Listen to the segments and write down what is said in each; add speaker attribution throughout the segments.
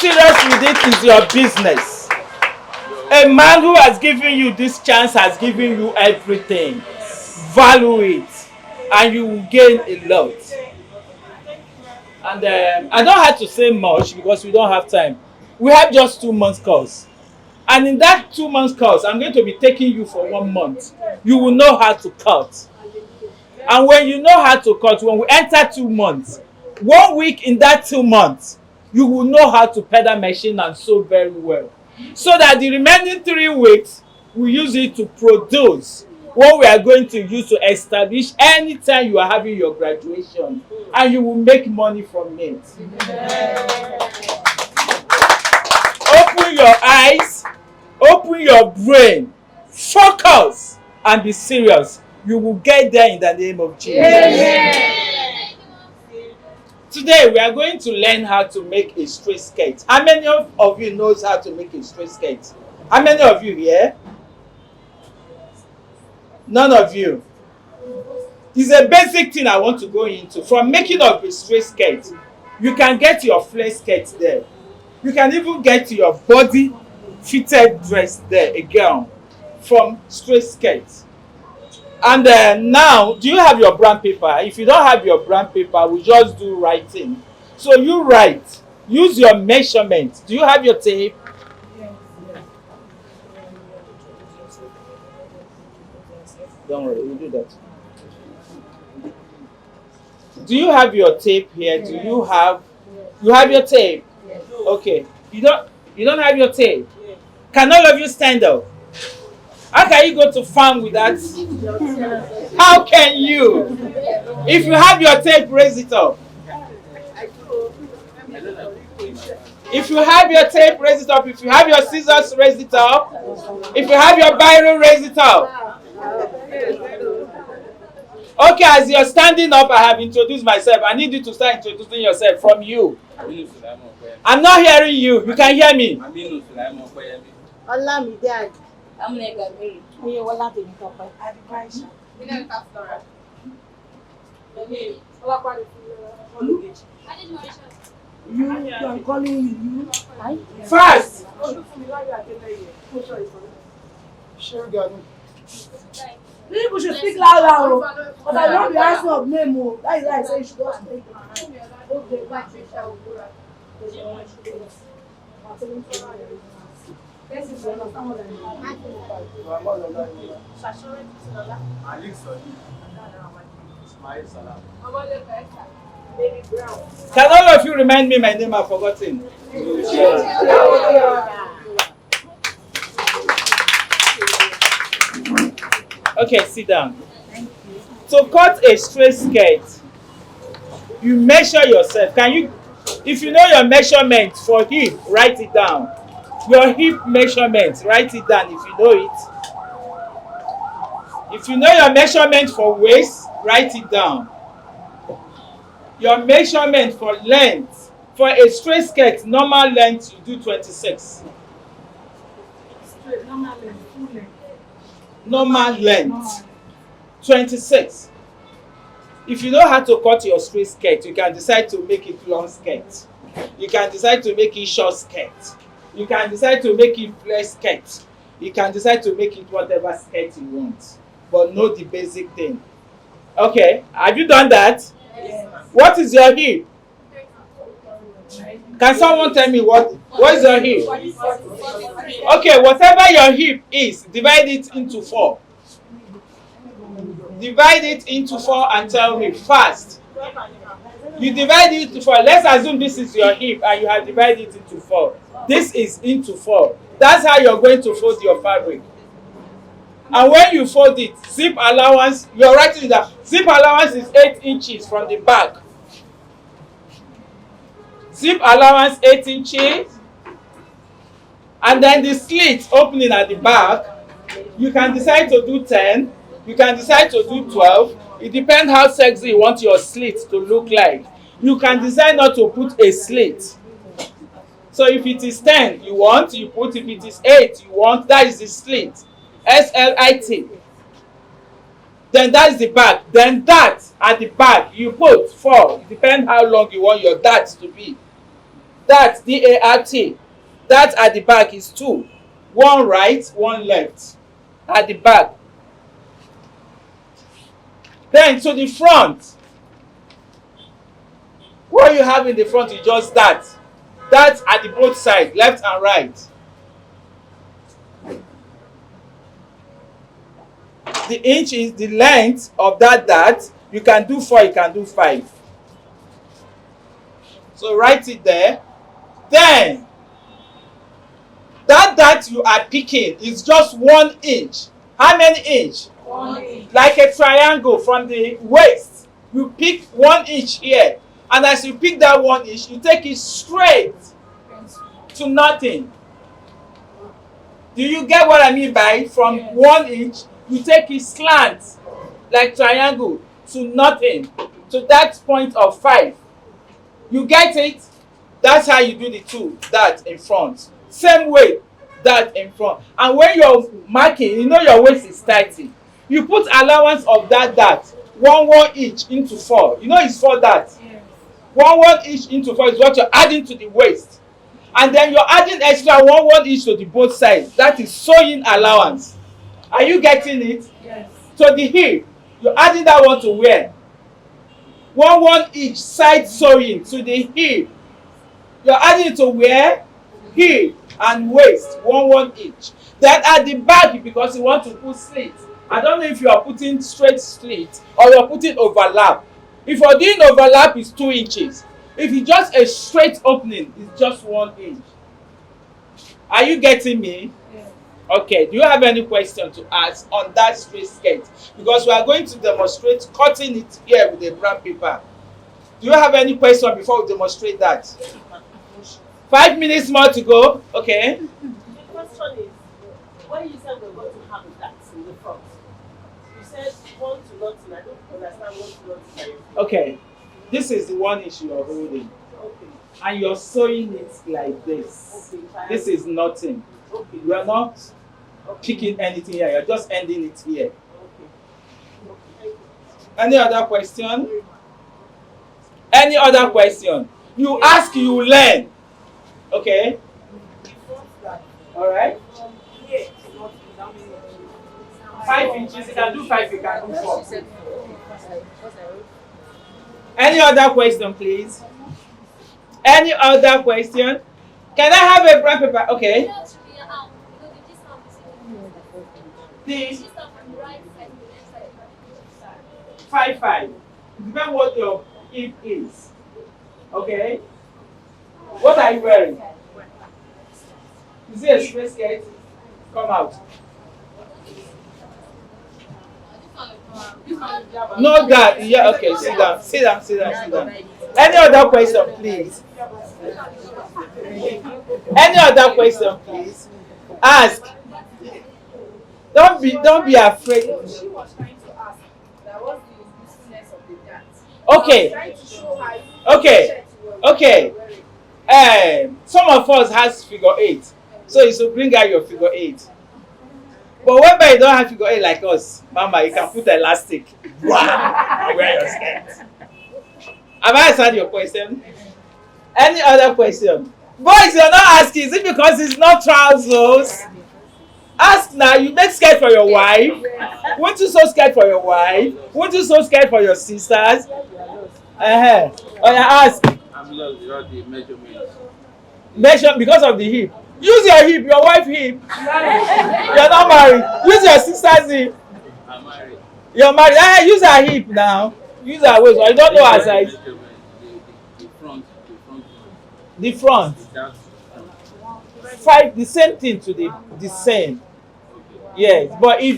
Speaker 1: serious with it is your business. A man who has given you this chance has given you everything. Value it, and you will gain a lot. And I don't have to say much because we don't have time. We have just 2 months course. And in that 2 months course, I'm going to be taking you for 1 month. You will know how to cut. And when you know how to cut, when we enter 2 months, 1 week in that 2 months, you will know how to pedal machine and sew very well. So that the remaining 3 weeks, we use it to produce what we are going to use to establish anytime you are having your graduation. And you will make money from it. Open your eyes, open your brain, focus, and be serious. You will get there in the name of Jesus. Yeah. Today we are going to learn how to make a straight skirt. How many of you knows how to make a straight skirt? How many of you here? None of you. It's a basic thing I want to go into. From making of a straight skirt, you can get your flare skirt there. You can even get your body fitted dress there, a gown, from straight skirts. And now, do you have your brown paper? If you don't have your brown paper, we just do writing. So you write. Use your measurement. Do you have your tape? Don't worry, we'll do that. Do you have your tape here? Do you have your tape? Okay. You don't have your tape? Can all of you stand up? How can you go to farm with that? How can you? If you have your tape, raise it up. If you have your tape, raise it up. If you have your scissors, raise it up. If you have your biro, raise it up. Okay, as you're standing up, I have introduced myself. I need you to start introducing yourself from you. I'm not hearing you. You can hear me.
Speaker 2: I'm calling you.
Speaker 1: Fast.
Speaker 2: People should speak louder, but I don't be asking of name. That is why I say you should just speak.
Speaker 1: Can all of you remind me my name? I've forgotten. Okay, sit down. To cut a straight skirt, you measure yourself. Can you, if you know your measurement for hip, write it down. Your hip measurement, write it down if you know it. If you know your measurement for waist, write it down. Your measurement for length, for a straight skirt, normal length, you do 26.
Speaker 2: Straight, normal length, full length.
Speaker 1: Normal length, 26. If you know how to cut your straight skirt, you can decide to make it long skirt. You can decide to make it short skirt. You can decide to make it flare skirt. You can decide to make it whatever skirt you want. But know the basic thing. Okay, have you done that?
Speaker 2: Yes.
Speaker 1: What is your hip? Can someone tell me what is your hip? Okay, whatever your hip is, divide it into 4. Divide it into 4 and tell me fast. You divide it into 4. Let's assume this is your hip and you have divided it into 4. This is into 4. That's how you're going to fold your fabric. And when you fold it, zip allowance, you're writing it down. Zip allowance is 8 inches from the back. Zip allowance 8 inches. And then the slit opening at the back, you can decide to do 10. You can decide to do 12. It depends how sexy you want your slit to look like. You can decide not to put a slit. So if it is 10 you want, you put. If it is 8 you want, that is the slit. SLIT. Then that is the back. Then that at the back you put 4. It depends how long you want your darts to be. That DART. That at the back is 2. One right, one left. At the back. Then to the front. What you have in the front is just that. That at the both sides, left and right. The inch is the length of that. You can do 4, you can do 5. So write it there. Then that you are picking is just 1 inch. How many inch?
Speaker 2: 1 inch.
Speaker 1: Like a triangle from the waist. You pick 1 inch here. And as you pick that 1 inch, you take it straight to nothing. Do you get what I mean by from 1 inch, you take it slant, like triangle, to nothing, to that point of 5. You get it? That's how you do the 2, that in front. Same way, that in front. And when you're marking, you know your waist is 30. You put allowance of that, 1 inch into 4. You know it's 4 that. 1 inch into 4 is what you're adding to the waist. And then you're adding extra 1 inch to the both sides. That is sewing allowance. Are you getting it?
Speaker 2: Yes.
Speaker 1: To the hip, you're adding that one to where? 1 inch side sewing to the hip. You're adding it to where? Hip and waist. 1 inch. Then at the back, because you want to put slit. I don't know if you are putting straight slit or you're putting overlap. If you're doing overlap, it's 2 inches. If it's just a straight opening, it's just 1 inch. Are you getting me?
Speaker 2: Yes.
Speaker 1: Okay, do you have any question to ask on that straight skirt? Because we are going to demonstrate cutting it here with a brown paper. Do you have any question before we demonstrate that? 5 minutes more to go. Okay.
Speaker 3: The question is, when you said we're going to have that in the front, you said 1 to nothing. I don't understand 1 to nothing.
Speaker 1: Okay. This is the 1 inch you are holding.
Speaker 3: Okay.
Speaker 1: And you're sewing it like this.
Speaker 3: Okay.
Speaker 1: This is nothing.
Speaker 3: Okay.
Speaker 1: You are not picking anything here. You're just ending it here.
Speaker 3: Okay.
Speaker 1: Any other question? Any other question? You ask, you learn. Okay? All right? 5 inches. You can do 5, you can do 4. Any other question, please? Any other question? Can I have a brown paper? Okay. The 5. Depends what your hip is. Okay. What are you wearing? Is it a straight skirt? Come out. No, that. Yeah. Okay. Sit down. Sit down. Sit down. Sit down. Any other question, please? Any other question, please? Ask. Don't be afraid.
Speaker 2: She was trying to ask that was the usefulness of the dance.
Speaker 1: Okay.
Speaker 2: Trying to show her
Speaker 1: Okay. Okay. Some of us has figure 8, so you should bring out your figure 8. But whereby you don't have figure 8 like us, Mama, you can put elastic. Wow, wear your skirt. Have I answered your question? Any other question? Boys, you're not asking. Is it because it's not trousers? Ask now. You make skirt for your wife. Won't you so scared for your wife? Won't you so scared for your sisters? Oh yeah, ask.
Speaker 4: I'm lost without the measurement.
Speaker 1: Measure because of the hip. Use your hip, your wife hip. You're not married. Use your sister's hip.
Speaker 4: I'm married.
Speaker 1: You're married. Use her hip now. Use her waist. I don't know her size.
Speaker 4: The front.
Speaker 1: The front.
Speaker 4: That's
Speaker 1: 5. The same thing to the same. Yes, but if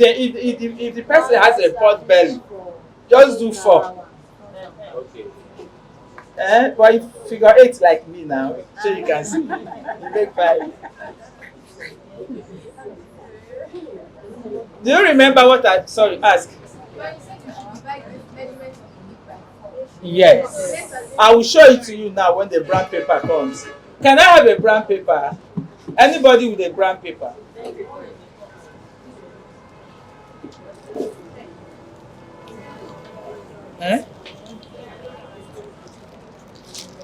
Speaker 1: the person has a pot belly, just do 4.
Speaker 4: okay.
Speaker 1: But if figure 8 like me now, so you can see. You make 5. Do you remember what I ask? Yes. I will show it to you now when the brown paper comes. Can I have a brown paper? Anybody with a brown paper?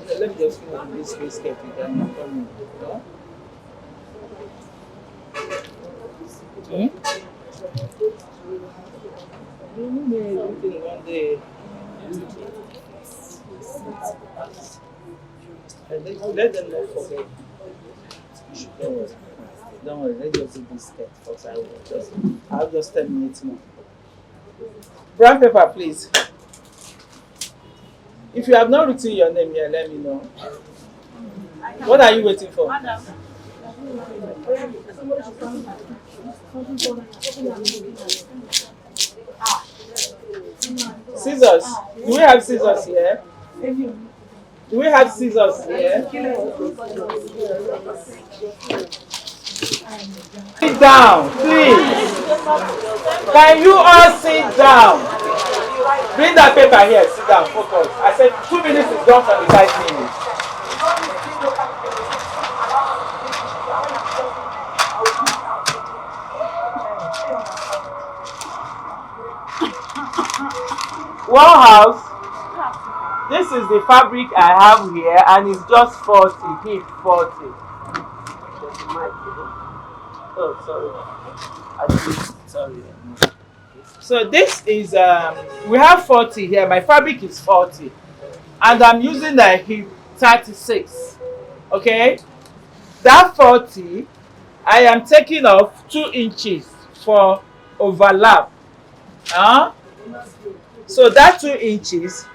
Speaker 1: Let me just finish with this waist skirt. You can come in. Everything one day. Let them not forget. Don't worry, let's just do this skirt first. I have just 10 minutes more. Brown paper, please. If you have not written your name here, let me know. What are you waiting for? Scissors. Do we have scissors here? Do we have scissors here? Sit down, please. Can you all sit down? Bring that paper here. Sit down. Focus. I said 2 minutes is done from the 5 minutes. One house. This is the fabric I have here, and it's just 40. Hip 40. Oh, sorry. So this is we have 40 here. My fabric is 40, and I'm using the hip 36. Okay, that 40, I am taking off 2 inches for overlap. So that 2 inches,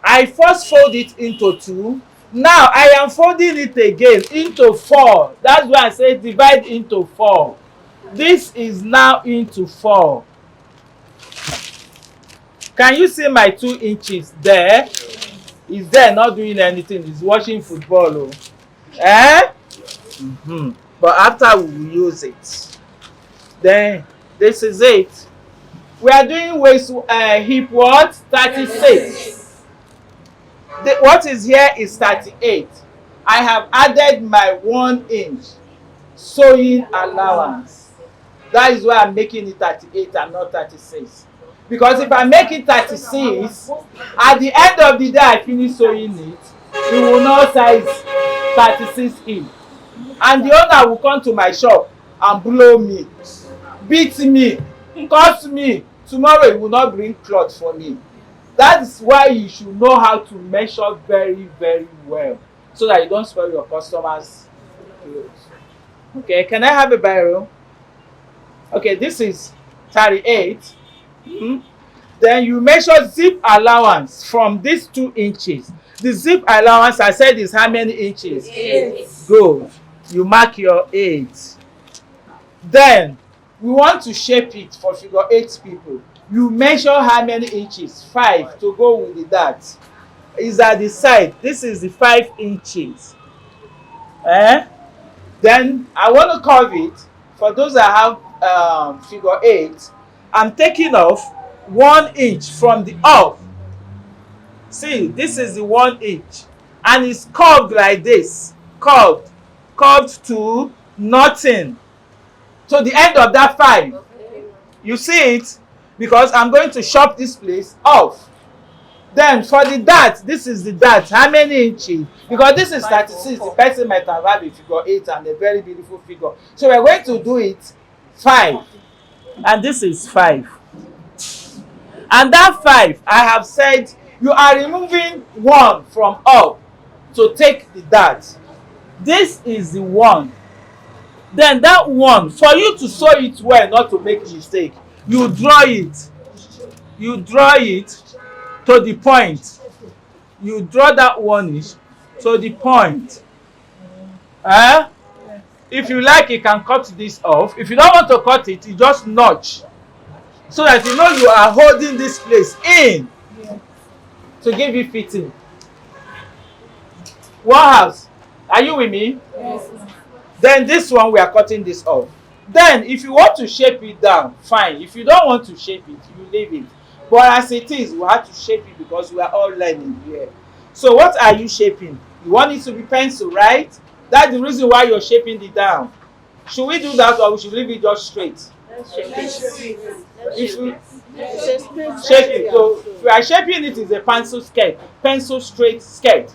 Speaker 1: I first fold it into 2. Now I am folding it again into 4. That's why I say divide into 4. This is now into 4. Can you see my 2 inches there? Is there not doing anything? It's watching football. Oh. But after we use it, then this is it. We are doing waist hip what? 36. What is here is 38. I have added my 1 inch sewing allowance. That is why I'm making it 38 and not 36. Because if I make it 36, at the end of the day I finish sewing it, it will not size 36 in. And the owner will come to my shop and blow me, beat me, curse me. Tomorrow he will not bring cloth for me. That is why you should know how to measure very, very well, so that you don't spoil your customers' clothes. Okay, can I have a barrel? Okay, this is 38. Then you measure zip allowance from these 2 inches. The zip allowance I said is how many inches?
Speaker 2: 8.
Speaker 1: Good. You mark your 8. Then we want to shape it for figure 8 people. You measure how many inches? 5 to go with that. Is at the side. This is the 5 inches. Then I want to curve it. For those that have figure 8, I'm taking off 1 inch from the up. See, this is the 1 inch, and it's curved like this. Curved to nothing. To the end of that 5. You see it? Because I'm going to chop this place off. Then for the dart, this is the dart. How many inches? Because this is 36. The person might have had a figure 8 and a very beautiful figure. So we're going to do it 5. And this is 5. And that 5, I have said, you are removing 1 from up to take the dart. This is the 1. Then that 1, for you to sew it well, not to make mistake, you draw it. You draw it to the point. You draw that 1 inch to the point. If you like, you can cut this off. If you don't want to cut it, you just notch. So that you know you are holding this place in to give it fitting. What else? Are you with me?
Speaker 2: Yes.
Speaker 1: Then this one, we are cutting this off. Then if you want to shape it down, fine. If you don't want to shape it, you leave it. But as it is, we have to shape it because we are all learning here. So what are you shaping? You want it to be pencil, right? That's the reason why you're shaping it down. Should we do that, or we should leave it just straight? If you shape it, so if you are shaping it, is a pencil skirt, pencil straight skirt.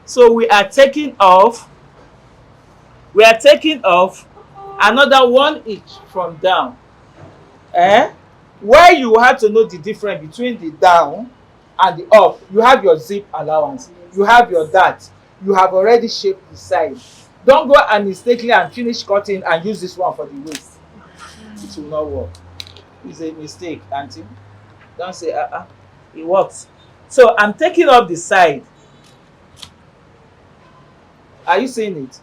Speaker 1: So we are taking off another 1 inch from down. Where you have to know the difference between the down and the up, you have your zip allowance, you have your dart, you have already shaped the side. Don't go and mistakenly and finish cutting and use this one for the waist. It will not work. It's a mistake, auntie. Don't say it works. So I'm taking off the side. Are you seeing it?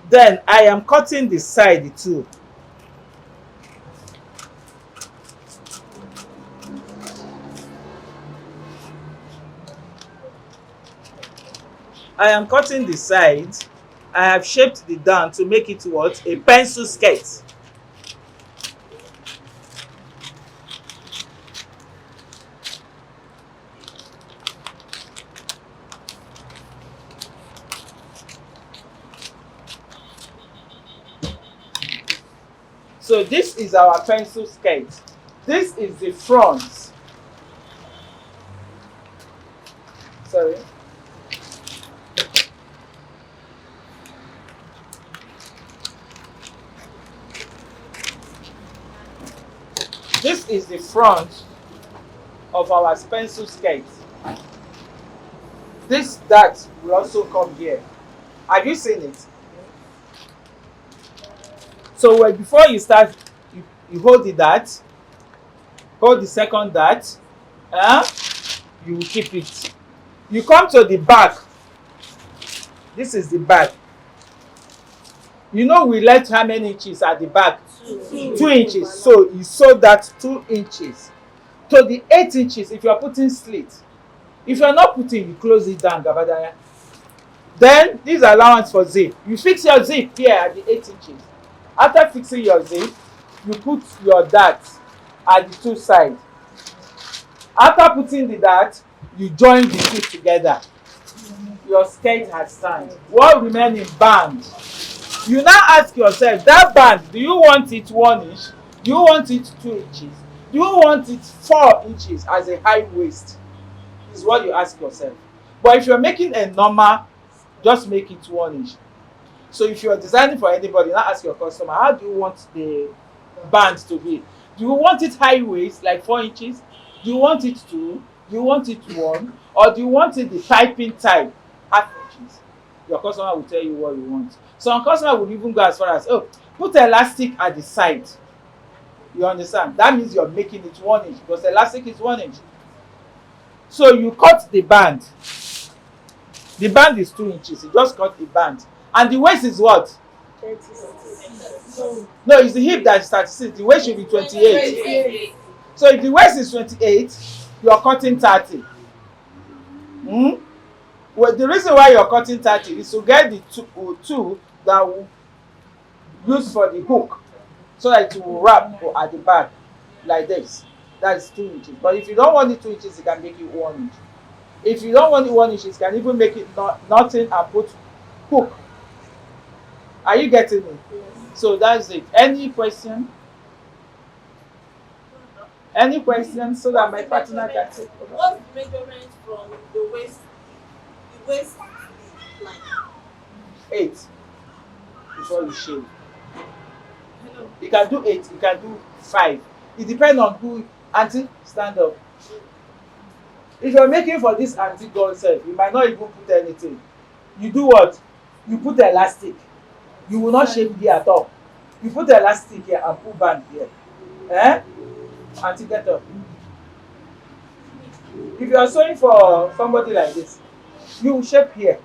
Speaker 1: Then I am cutting the side too. I am cutting the side. I have shaped the down to make it what? A pencil skirt. So this is our pencil skirt. This is the front. Sorry. This is the front of our pencil skirt. This dart will also come here. Have you seen it? So before you start, you hold the dart, hold the second dart, you will keep it. You come to the back. This is the back. You know we left how many inches at the back? 2 inches. So you sew that 2 inches to the 8 inches. If you are putting slit, if you are not putting, you close it down. Gabadaya. Then this allowance for zip. You fix your zip here at the 8 inches. After fixing your zip, you put your dart at the 2 sides. After putting the dart, you join the two together. Your skirt has stand. What remaining band? You now ask yourself, that band, do you want it 1 inch? Do you want it 2 inches? Do you want it 4 inches as a high waist? This is what you ask yourself. But if you're making a normal, just make it 1 inch. So if you're designing for anybody, now ask your customer, how do you want the band to be? Do you want it high waist, like 4 inches? Do you want it 2? Do you want it 1? Or do you want it the piping type, half inches? Your customer will tell you what you want. Some customer will even go as far as, put elastic at the side. You understand? That means you're making it 1 inch because elastic is 1 inch. So you cut the band. The band is 2 inches. You just cut the band. And the waist is what?
Speaker 2: 36.
Speaker 1: No, it's the hip that is 36. The waist should be 28. So if the waist is 28, you are cutting 30. Well, the reason why you're cutting 30 is to get the two that will use for the hook so that it will wrap at the back like this. That's 2 inches. But if you don't want it 2 inches, you can make it 1 inch. If you don't want it 1 inch, you can even make it nothing and put hook. Are you getting me? Yes. So that's it. Any question? Any questions so that my partner can take over?
Speaker 3: What's the measurement from the waist? The waist line.
Speaker 1: 8 before you shave. You can do 8, you can do 5. It depends on who. Auntie, stand up. If you're making for this auntie girl self, you might not even put anything. You do what? You put the elastic. You will not shave here at all. You put the elastic here and pull band here. Auntie, get up. If you are sewing for somebody like this, you will shape here.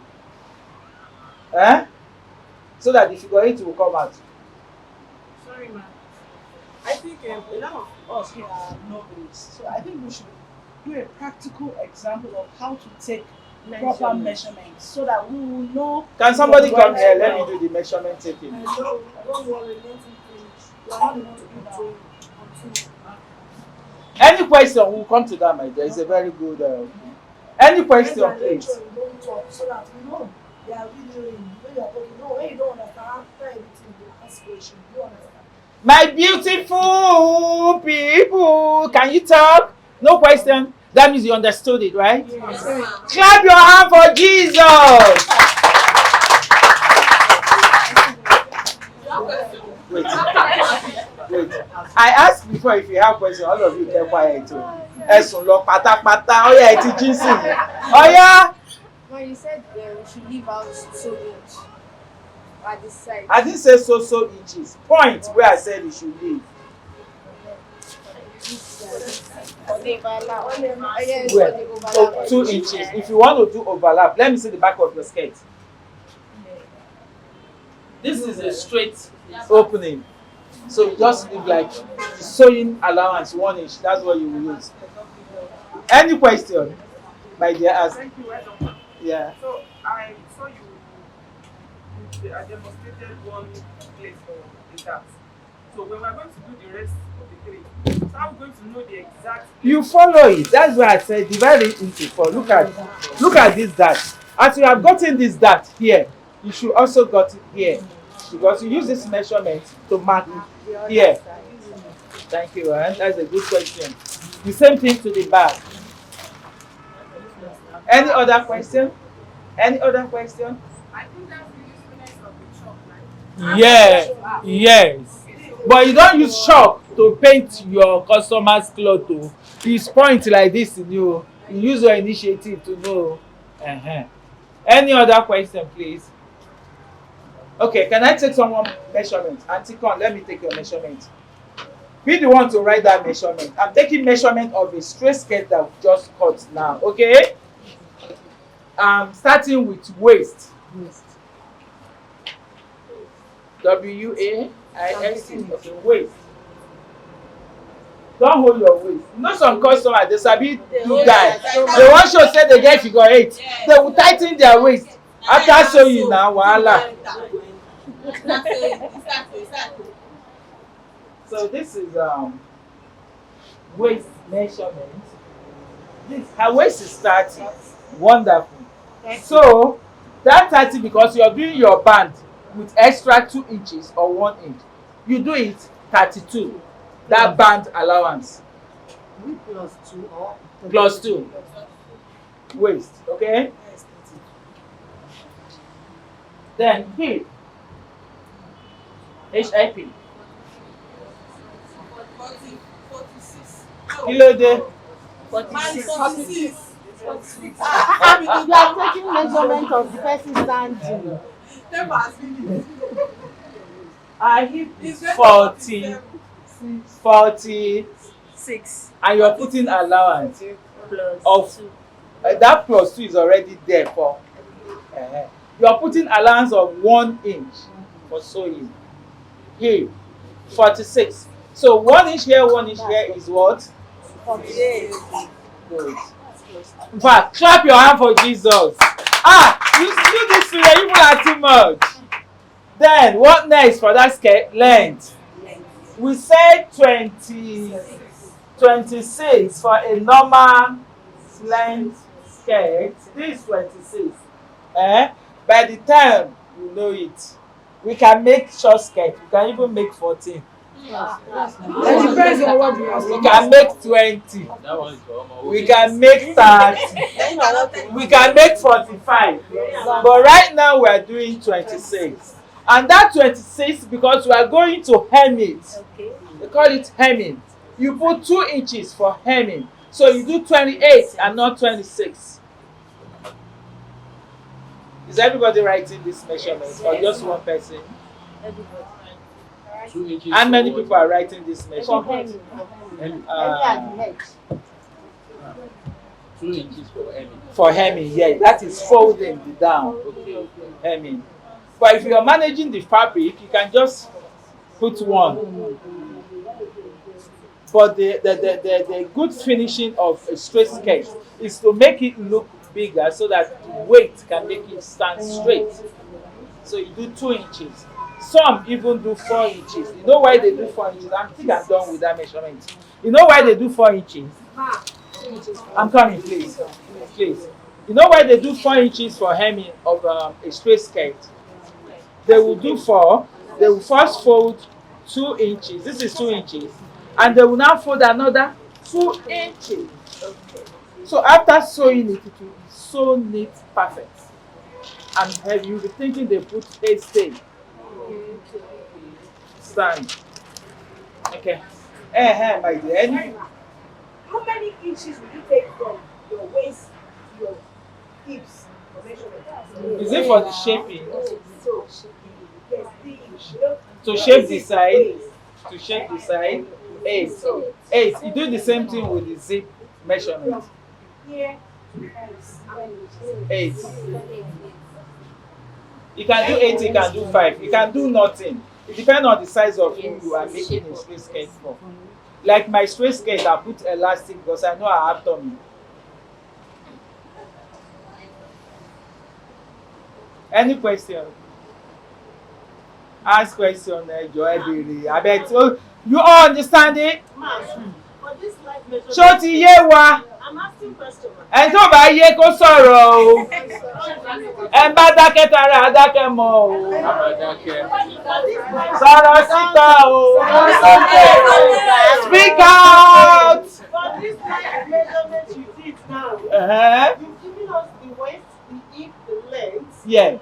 Speaker 1: So that the figure 8 will come out.
Speaker 2: Sorry, ma'am. I think a lot of us here are novices, so I think we should do a practical example of how to take proper measurements so that we will know.
Speaker 1: Can somebody come here? Let me do the measurement taking.
Speaker 2: I don't worry, let me finish. You are not the one to do that.
Speaker 1: Any question? We'll come to that, my dear. It's a very good. Any question, please?
Speaker 2: Don't talk so that we know they are videoing. When you are talking, no, when you don't understand, after everything, you ask questions. You understand.
Speaker 1: My beautiful people, can you talk? No question. That means you understood it, right?
Speaker 2: Yes.
Speaker 1: Clap your hand for Jesus. Atikon, if you have questions, all of you get quiet too. Ẹ̀sùn lọ pátápátá, ó yá ẹ ti jí sí i. Ó yá.
Speaker 5: When you said we should leave out so much at the side.
Speaker 1: I didn't say so inches. Point where I said you should leave. Where? Oh, 2 inches. If you want to do overlap, let me see the back of your skirt. This is a straight opening. So you just leave like sewing allowance 1 inch. That's what you will use. Any question? My dear, ask.
Speaker 2: Thank you, well done.
Speaker 1: Yeah.
Speaker 2: So I saw you demonstrated one place for the dance. So when we're going to do the rest of the 3, so I'm going to know the exact.
Speaker 1: You follow it. That's why I said divide it into 4. Look at this dart. As you have gotten this dart here, you should also got it here, because you use this measurement to mark here. Thank you, and that's a good question. The same thing to the back. Any other question? Any other question?
Speaker 2: I think that's the usefulness of the chalk, right?
Speaker 1: Yeah, yes. But you don't use chalk to paint your customer's cloth. Oh. It's point like this in you. You use your initiative to know. Any other question, please? Okay, can I take someone measurement? Auntie Con, let me take your measurement. Be the one to write that measurement. I'm taking measurement of a straight skirt that we just cut now. Okay? Starting with waist. W-A-I-S-T. Okay, waist. Don't hold your waist. You know some customers, they sabi do that. They want show say they get figure 8. They will tighten their waist. After sewing now, wahala. So this is waist measurement. Her waist is 30. Wonderful. So that 30, because you're doing your band with extra 2 inches or 1 inch, you do it 32. That band allowance. Plus 2. Waist, okay? Then hip. HIP.
Speaker 3: 46.
Speaker 1: Kilo de.
Speaker 3: 46.
Speaker 5: You are taking measurement of the person standing.
Speaker 1: Our hip is 40, 46, and you're putting allowance of that plus 2 is already there for. You're putting allowance of 1 inch for sewing. Here, 46. So 1 inch here, 1 inch here is what?
Speaker 5: 48.
Speaker 1: Good. In fact, clap your hand for Jesus. You do this today, you are too much. Then, what next for that skirt? Length. We said 26 for a normal length skirt. This is 26. By the time you know it, we can make short skirt. We can even make 14.
Speaker 2: It depends on what you ask.
Speaker 1: We can make 20. We can make 30. We can make 45. But right now we are doing 26. And that 26, because we are going to hem it. They call it hemming. You put 2 inches for hemming. So you do 28 and not 26. Is everybody writing this measurement or just one person?
Speaker 4: 2 inches.
Speaker 1: How many people are writing this measurement?
Speaker 4: 2 inches for hemming.
Speaker 1: For hemming, yeah, that is folding down.
Speaker 4: Okay.
Speaker 1: Hemming. But if you are managing the fabric, you can just put 1. But the good finishing of a straight skirt is to make it look bigger so that the weight can make it stand straight. So you do 2 inches. Some even do 4 inches. You know why they do 4 inches? I think I'm done with that measurement. You know why they do 4 inches? I'm coming, please. Please. You know why they do 4 inches for hemming of a straight skirt? They will do 4. They will first fold 2 inches. This is 2 inches. And they will now fold another 2 inches. Okay. So after sewing it, it will be so neat, perfect. And you'll be thinking they put a stay. Stand. Okay. My dear.
Speaker 2: How many inches will you take from your waist to your hips for measurement?
Speaker 1: Is it for the shaping?
Speaker 2: So, yes, 3 inch. You know,
Speaker 1: To shape the side? To shape the side? 8. 8. You do the same thing with the zip measurement.
Speaker 2: Here,
Speaker 1: 8. You can do 8, you can do 5. You can do nothing. It depends on the size of who you are making a straight skirt for. Like my straight skirt, I put elastic because I know I have tummy. Any question? Ask question, Joy. I bet you all understand it.
Speaker 3: For this life measurement,
Speaker 1: Ṣó ti yé wa?
Speaker 3: I'm asking question.
Speaker 1: Ẹ tó bá yé kó sọ̀rọ̀ o. Ẹ bá dákẹ́ tara á dákẹ́ mọ́ o. Sọ̀rọ̀ síta o. Speak out.
Speaker 3: For this life measurement you did now, you've given us the waist, the hip, the length,
Speaker 1: Yeah.
Speaker 3: and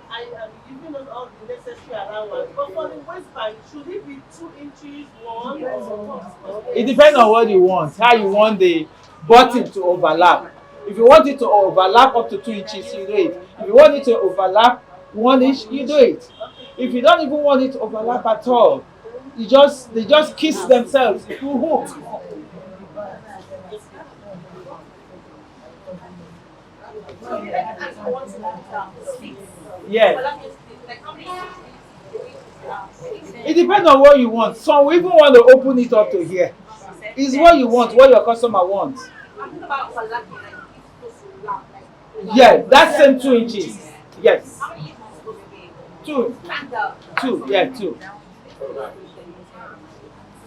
Speaker 3: you've given us all the necessary allowance. But for the waistband, should it be 2 inches, 1 or?
Speaker 1: It depends on what you want, how you want the button to overlap. If you want it to overlap up to 2 inches, you do it. If you want it to overlap 1 inch, you do it. If you don't even want it to overlap at all, they just kiss themselves through hook. Yeah. It depends on what you want. Some will even want to open it up to here. It's what you want, what your customer wants. Yeah, that's same 2 inches. Yes. 2. 2, yeah, 2.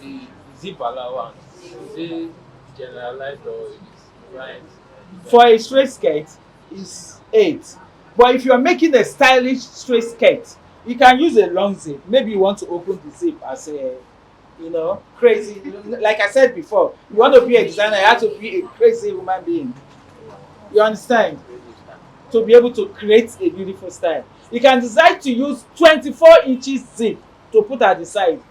Speaker 4: The zip allowance, is it generalized or is right?
Speaker 1: For a straight skirt, is 8. But if you are making a stylish straight skirt, you can use a long zip. Maybe you want to open the zip as a, crazy. Like I said before, you want to be a designer, you have to be a crazy human being. You understand? To be able to create a beautiful style. You can decide to use 24 inches zip to put at the side.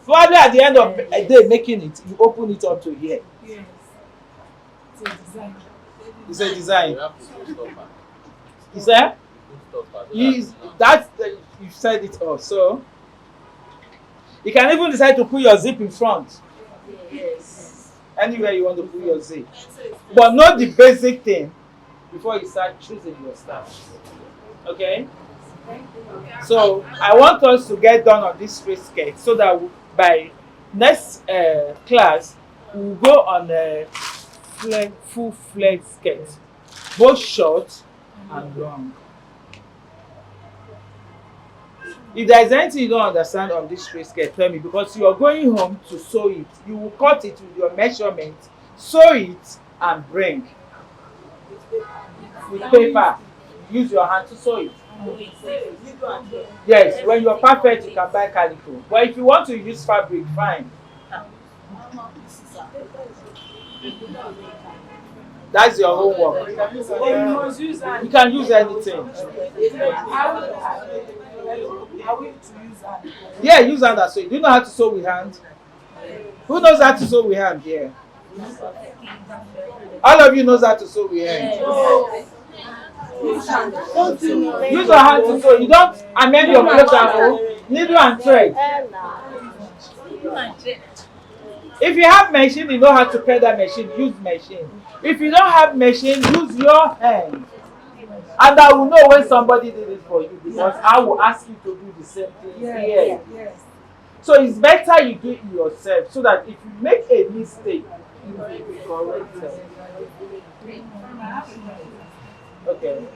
Speaker 1: Probably at the end of a day making it, you open it up to here.
Speaker 2: yes. It's a design.
Speaker 1: It's a design.
Speaker 4: You have to put stopper.
Speaker 1: Is there?
Speaker 4: Put stopper.
Speaker 1: You said it all. So you can even decide to put your zip in front.
Speaker 2: Yes.
Speaker 1: Anywhere you want to put your zip. But know the basic thing before you start choosing your style. Okay? So I want us to get done on this straight skirt so that by next class we'll go on a full flex skirt, both short and long. If there is anything you don't understand on this straight skirt, tell me, because you are going home to sew it. You will cut it with your measurement, sew it and bring with paper. Use your hand to sew it. Yes, when you're perfect, you can buy calico. But if you want to use fabric, fine. That's your homework.
Speaker 2: You must use that.
Speaker 1: You can use anything.
Speaker 2: Are we to use that?
Speaker 1: Yeah, use hand and sew. Do you know how to sew with hand? Who knows how to sew with hand here? All of you knows how to sew with hand. Use your hand to sew. You don't amend your clothes at home. Needle and thread. If you have machine, you know how to pay that machine. Use machine. If you don't have machine, use your hand. And I will know when somebody did it for you, because I will ask you to do the same thing here.
Speaker 2: Yes.
Speaker 1: So it's better you do it yourself, so that if you make a mistake, you will be corrected. Okay.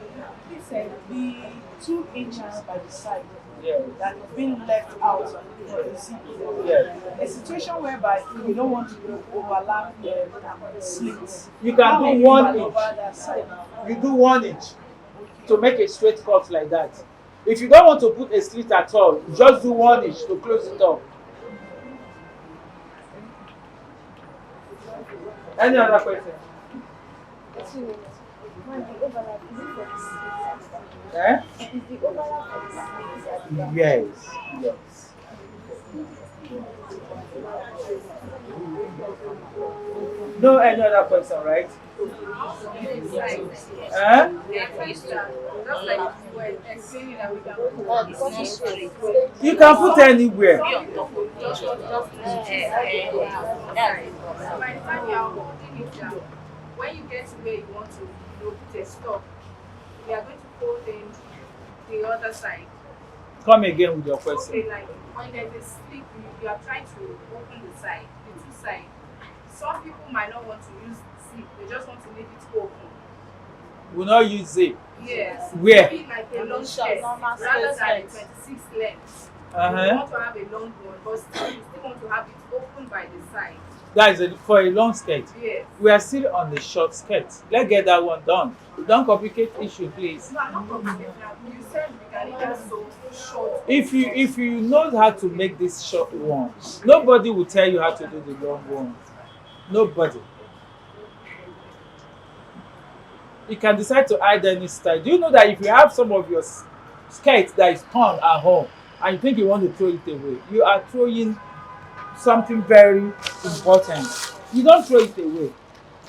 Speaker 2: He said the 2 inches by the side
Speaker 1: Yeah.
Speaker 2: that has been left out for the zip.
Speaker 1: Yeah.
Speaker 2: A situation whereby you don't want to overlap the slits.
Speaker 1: You can
Speaker 2: How
Speaker 1: do
Speaker 2: will
Speaker 1: 1
Speaker 2: maneuver
Speaker 1: inch.
Speaker 2: that side?
Speaker 1: You do 1 inch to make a straight cut like that. If you don't want to put a slit at all, just do 1 inch to close it up. Any other question? Eh? Yes. Yes. No any other question, right? Huh? You can put anywhere.
Speaker 5: So by the time you are holding it down, when you get to where you want to put a stop, we are going to hold in the other side.
Speaker 1: Come again with your question.
Speaker 5: Okay, like when there's a slip, you are trying to open the side, the two sides. Some people might not want to use slip, they just want to leave it open.
Speaker 1: We will not use zip.
Speaker 5: Yes.
Speaker 1: Where?
Speaker 5: Maybe like a long skirt rather than a 26 length. You
Speaker 1: Uh-huh.
Speaker 5: want to have a long one, but still you still want to have it open by the side.
Speaker 1: That is for a long skirt.
Speaker 5: Yes.
Speaker 1: We are still on the short skirt. Let's get that one done. Don't complicate issue, please.
Speaker 5: No, I'm not complicated. You said we can either sew short.
Speaker 1: If you know how to make this short one, nobody will tell you how to do the long one. Nobody. You can decide to hide any style. Do you know that if you have some of your skirt that is torn at home and you think you want to throw it away, you are throwing something very important. You don't throw it away.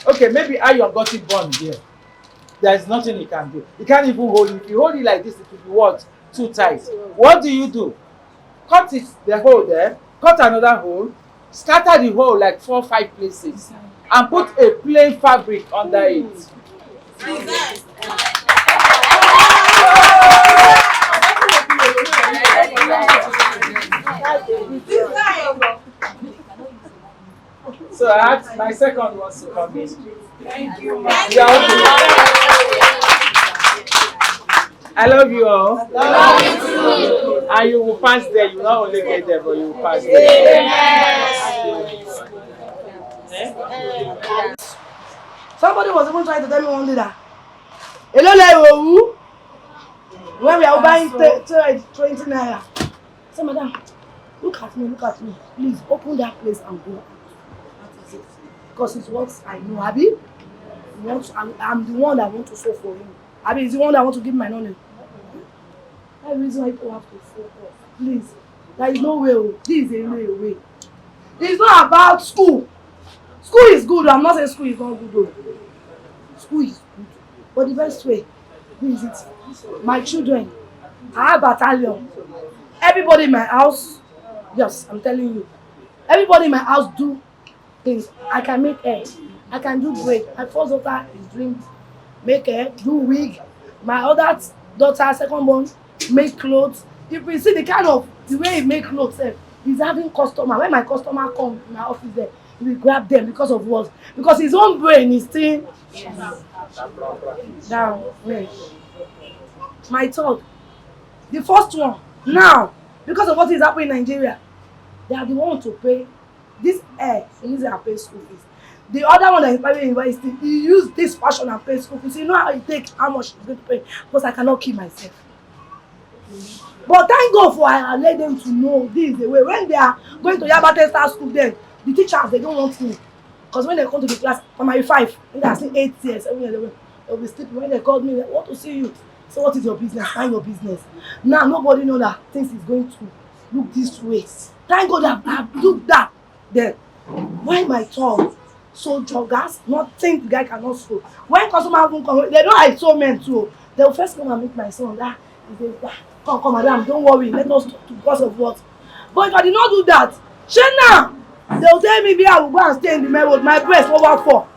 Speaker 1: Okay, maybe iron got it burned here. There is nothing you can do. You can't even hold it. If you hold it like this, it will be what? Too tight. What do? Cut it, the hole there, cut another hole, scatter the hole like 4 or 5 places, and put a plain fabric under it. So I had my second wants to come in.
Speaker 2: Thank you.
Speaker 1: I love you all.
Speaker 2: Love you too.
Speaker 1: And you will pass there. You will not only get there, but you will pass there.
Speaker 6: Somebody was even trying to tell me one day that hello level when we are buying 20 naira. So madam, look at me, please open that place and go. Because it's what I know, Abby. I'm the one that want to sew for you. Abby is the one that want to give my knowledge. That's the reason why people have to focus. Please, there is no way. This is a way. It's not about school. School is good. I'm not saying school is not good though. School is good. But the best way is it. My children, I have battalion. Everybody in my house, yes, I'm telling you. Everybody in my house do things. I can make hair. I can do braid. My first daughter is doing make hair, do wig. My other daughter, second born, make clothes. If you see the kind of the way he make clothes, he's having customer. When my customer come in my office there, he will grab them because of what? Because his own brain is still down. Yes. My third, the first one, now, because of what is happening in Nigeria, they are the one to pay this air, he uses and pay school fees. The other one that is private university, he used this fashion and pay school fees. You know how he take how much he's going to pay, because I cannot keep myself. But thank God for I let them to know this is the way. When they are going to Yabate Star School, then the teachers they don't want me. Because when they come to the class, primary 5, when they are still 8 years, 7 years, they'll be sleeping. When they called me, they want to see you. So what is your business? Mind your business. Now nobody know that things is going to look this way. Thank God that I have do that. Then why my tongue so joggers, not think the guy cannot sew. When customer won't come, they know I sew men too. They will first come and meet my son. That is come, madam, don't worry. Let us talk to because of what. But if I did not do that, Shena, they'll tell me I will go and stay in the main road. My breast over 4.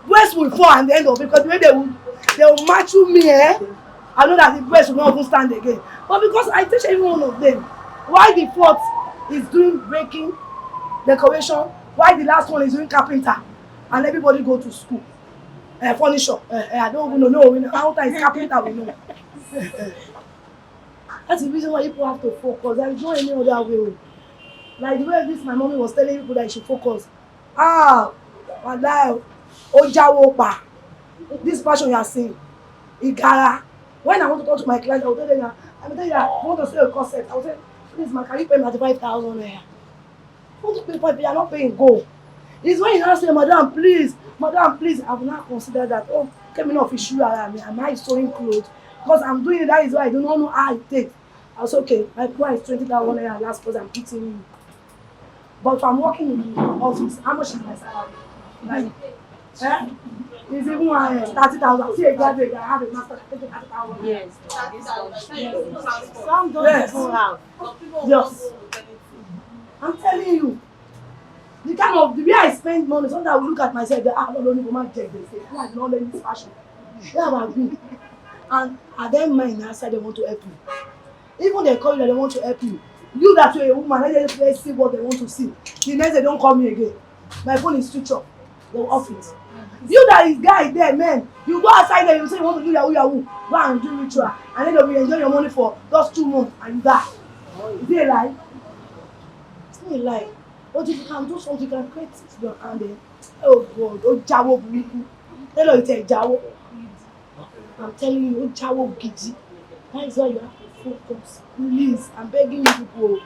Speaker 6: Breast will fall at the end of it because the way they will match with me, I know that the breast will not even stand again. But because I teach every one of them, why the fourth is doing breaking, decoration, why the last one is doing carpenter, and everybody go to school. Furniture, I don't even know. Counter is carpenter, we know. That's the reason why people have to focus. There is no any other way. Like the way my mommy was telling people that you should focus. Wallahi, Ojawopa. This passion you are seeing, Igara. When I want to talk to my clients, I will tell them that I want to sell a corset. I will say, please, man, can you pay me 95,000 naira? I want to pay 5, you are not paying gold. It's when you now say, madam, please, I will not consider that. Oh, came in off issue around me. Am I sewing clothes? Because I'm doing it, that is why I do not know how it takes. I was okay, my price is 20,000 naira last person I'm putting in. But if I'm working in the office, how much is my salary? Like Eh? It's even 30,000. See a graduate, I have a master, I take 30,000.
Speaker 3: Yes.
Speaker 6: Yes.
Speaker 3: Some don't
Speaker 6: Yes.
Speaker 3: even have.
Speaker 6: Yes. I'm telling you. The way I spend money, sometimes I will look at myself, I don't know my check, they say, I don't learn this fashion. Where have I been? And at them mind, I said they want to help you. Even they call you that they want to help you. You that you're a woman, let's see what they want to see. The next they don't call me again. My phone is switched off. They will off it. You that is guy there, man. You go outside there, you say you want to do Yahoo. Go and do ritual. And then they'll be enjoying your money for just 2 months and you die. Is it a lie? It's not a lie. But if you can do something, you can create it with your hand there. Oh God, oh Jawo Buriku. Tell you it's a Jawo. I'm telling you, oh Jawo Gidi. That is why you have to focus. Please, I'm begging you people.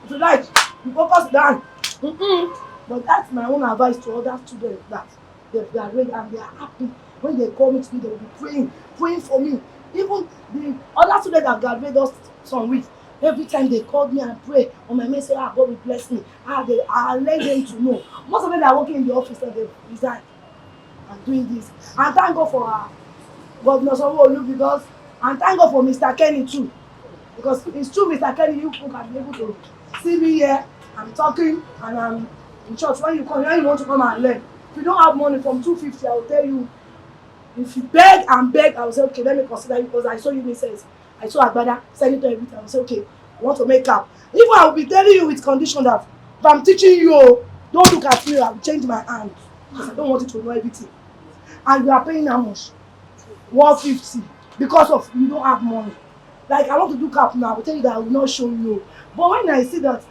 Speaker 6: If you like, you focus down. But that's my own advice to other students that they've graduated and they are happy. When they call me to me, they will be praying for me. Even the other students that graduated us some weeks, every time they called me and pray on my message, God will bless me. I let them to know. Most of them are working in the office and they resign and doing this. And thank God for Governor Sanwo-Olu because, and thank God for Mr. Kenny too. Because it's true, Mr. Kenny, you people can be able to see me here. I'm talking and I'm in church. When you want to come and learn. If you don't have money from 250, I will tell you. If you beg and beg, I will say, okay, let me consider you because I saw you messages. I saw Agbada, Senator, everything. I will say, okay, you want to make up. Even I will be telling you with condition that if I'm teaching you, don't look at me, I will change my hand. Because I don't want you to know everything. And you are paying how much? 150 because of you don't have money. Like I want to do cap now, I will tell you that I will not show you. But when I see that,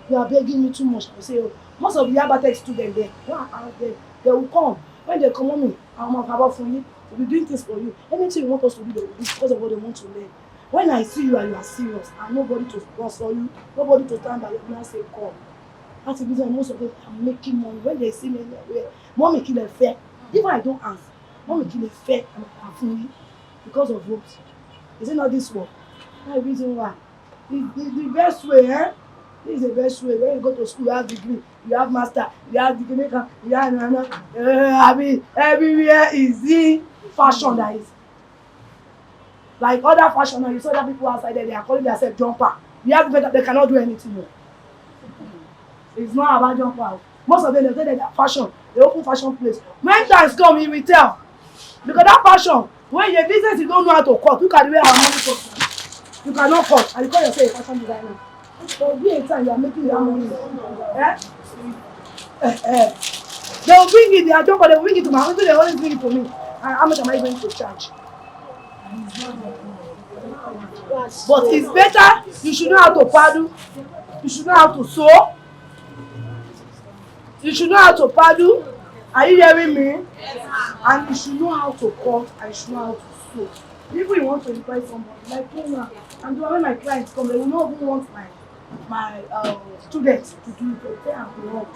Speaker 6: you are begging me too much, I will say, oh, most of the Abatech students there, they will come. When they come on me, I'm about for you. We'll be doing things for you. Anything you want us to do, they will do because of what they want to learn. When I see you and you are serious, and nobody to sponsor you, nobody to stand by you and say, come. That's the reason most of them are making money. When they see me anywhere, mommy kill a fair. Even I don't ask, mommy kill a fair and I'm because of what? Is it not this one? That's the reason why. The best way, This is the best way. When you go to school, you have degree, you have master, you have degree, you have everywhere is the fashion that is. Like other fashion, you saw that people outside there, they are calling themselves jumper. You have people that they cannot do anything. It's not about jumper. Most of them, they say that they are fashion. They open fashion place. When times come, you will tell. Because that fashion, when your business you don't know how to cut, look at the way our money comes. You cannot cut, and you call yourself a fashion designer. So be a time you are making your money. They will bring it, they are jumper, they will bring it to my house, they always bring it to me. And how much am I going to charge? But it's better, you should know how to paddle, you should know how to sew, you should know how to paddle. Are you hearing me? And you should know how to cut, and you should know how to sew. If you want to employ somebody, like me now, and when my clients come, they will not even want my students to do it, okay, and to work.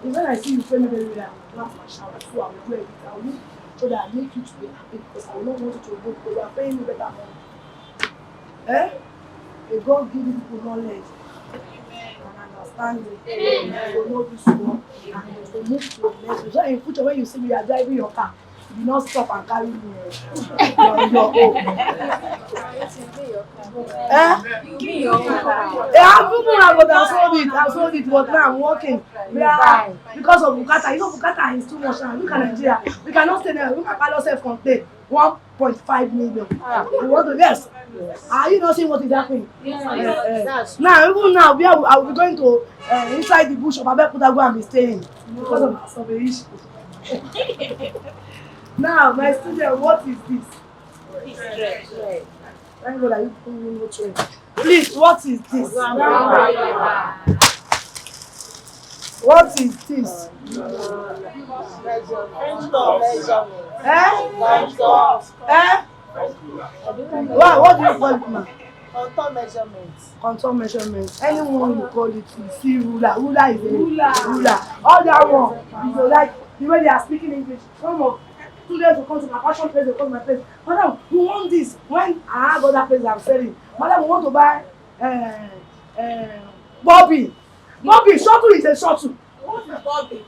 Speaker 6: When I see you pay me very well, I will my shower, so I will do everything. I will make sure that I make you to be happy because I will not want you to go because you are paying me better money. A God give you people knowledge and understanding. You know this work and to move to the next. So in future, when you see me, you are driving your car, you not stop and carry me on your own. I've sold it, but now I'm working. Because of Bukata. You know Bukata is too much now. Look at Nigeria. We cannot stay there. Look at Carlos self-contained. 1.5 million. You want to guess? Are you not seeing what is happening? Now, even now, I will be going to inside the bush of Abeokuta go and be staying because of some issues. Now, my student, what is this? Thank God that you people will know trend. Please, what is this? What is this? What do you call it now?
Speaker 3: Contour measurements.
Speaker 6: Contour measurements. Anyone you call it, you see ruler. Ruler is a ruler. All that one, you like the way they are speaking English. Some of students will come to my fashion place, they come to my place. Madam, we want this. When I have other places I'm selling, madam, we want to buy Bobby. Bobby, shuttle is a shuttle.
Speaker 3: What is Bobby?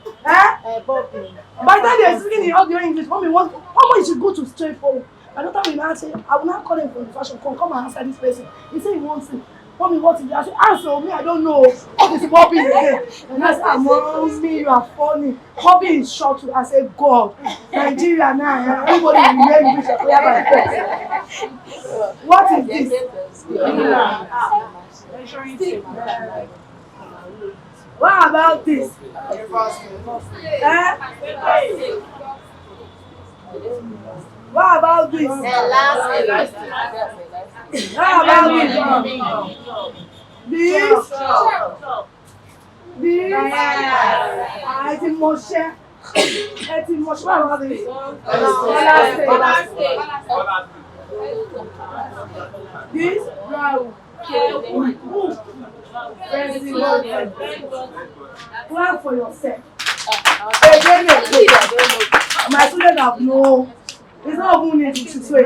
Speaker 2: Bobby.
Speaker 6: By the time they're speaking in all the English, mommy wants, Mama, you should go to straightforward. By the time we now say, I will not call him from the fashion, come and answer this person. He said he wants it. Mommy, what is it? I said, answer me, I don't know. What is Bobby again? And I said, Mommy, you are funny. Bobby is short too. I said, God, Nigeria now, everybody will hear English. What is this? What about this? What about this? What about this? This? I think Moshe. What about this? This? Plan for yourself. My students have no. It's not even need to say it.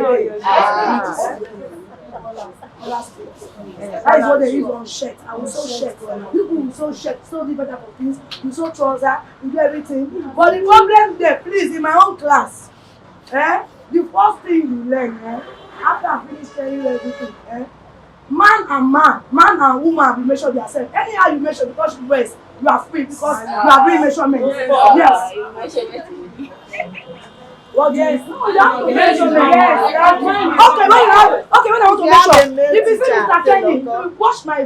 Speaker 6: That is what they use on shirt. I will sew shirt. People will sew shirt, sew different type of things. You sew trouser, you do everything. But the problem there, please, in my own class, the first thing you learn, after I finish telling you everything, man and woman will measure themselves. Anyhow you measure because you rest, you are free because you are doing measurement. Yes. What yes? No, you have to measure. Yes. Okay, when I want to measure, if you see Mr. Kenny, you watch my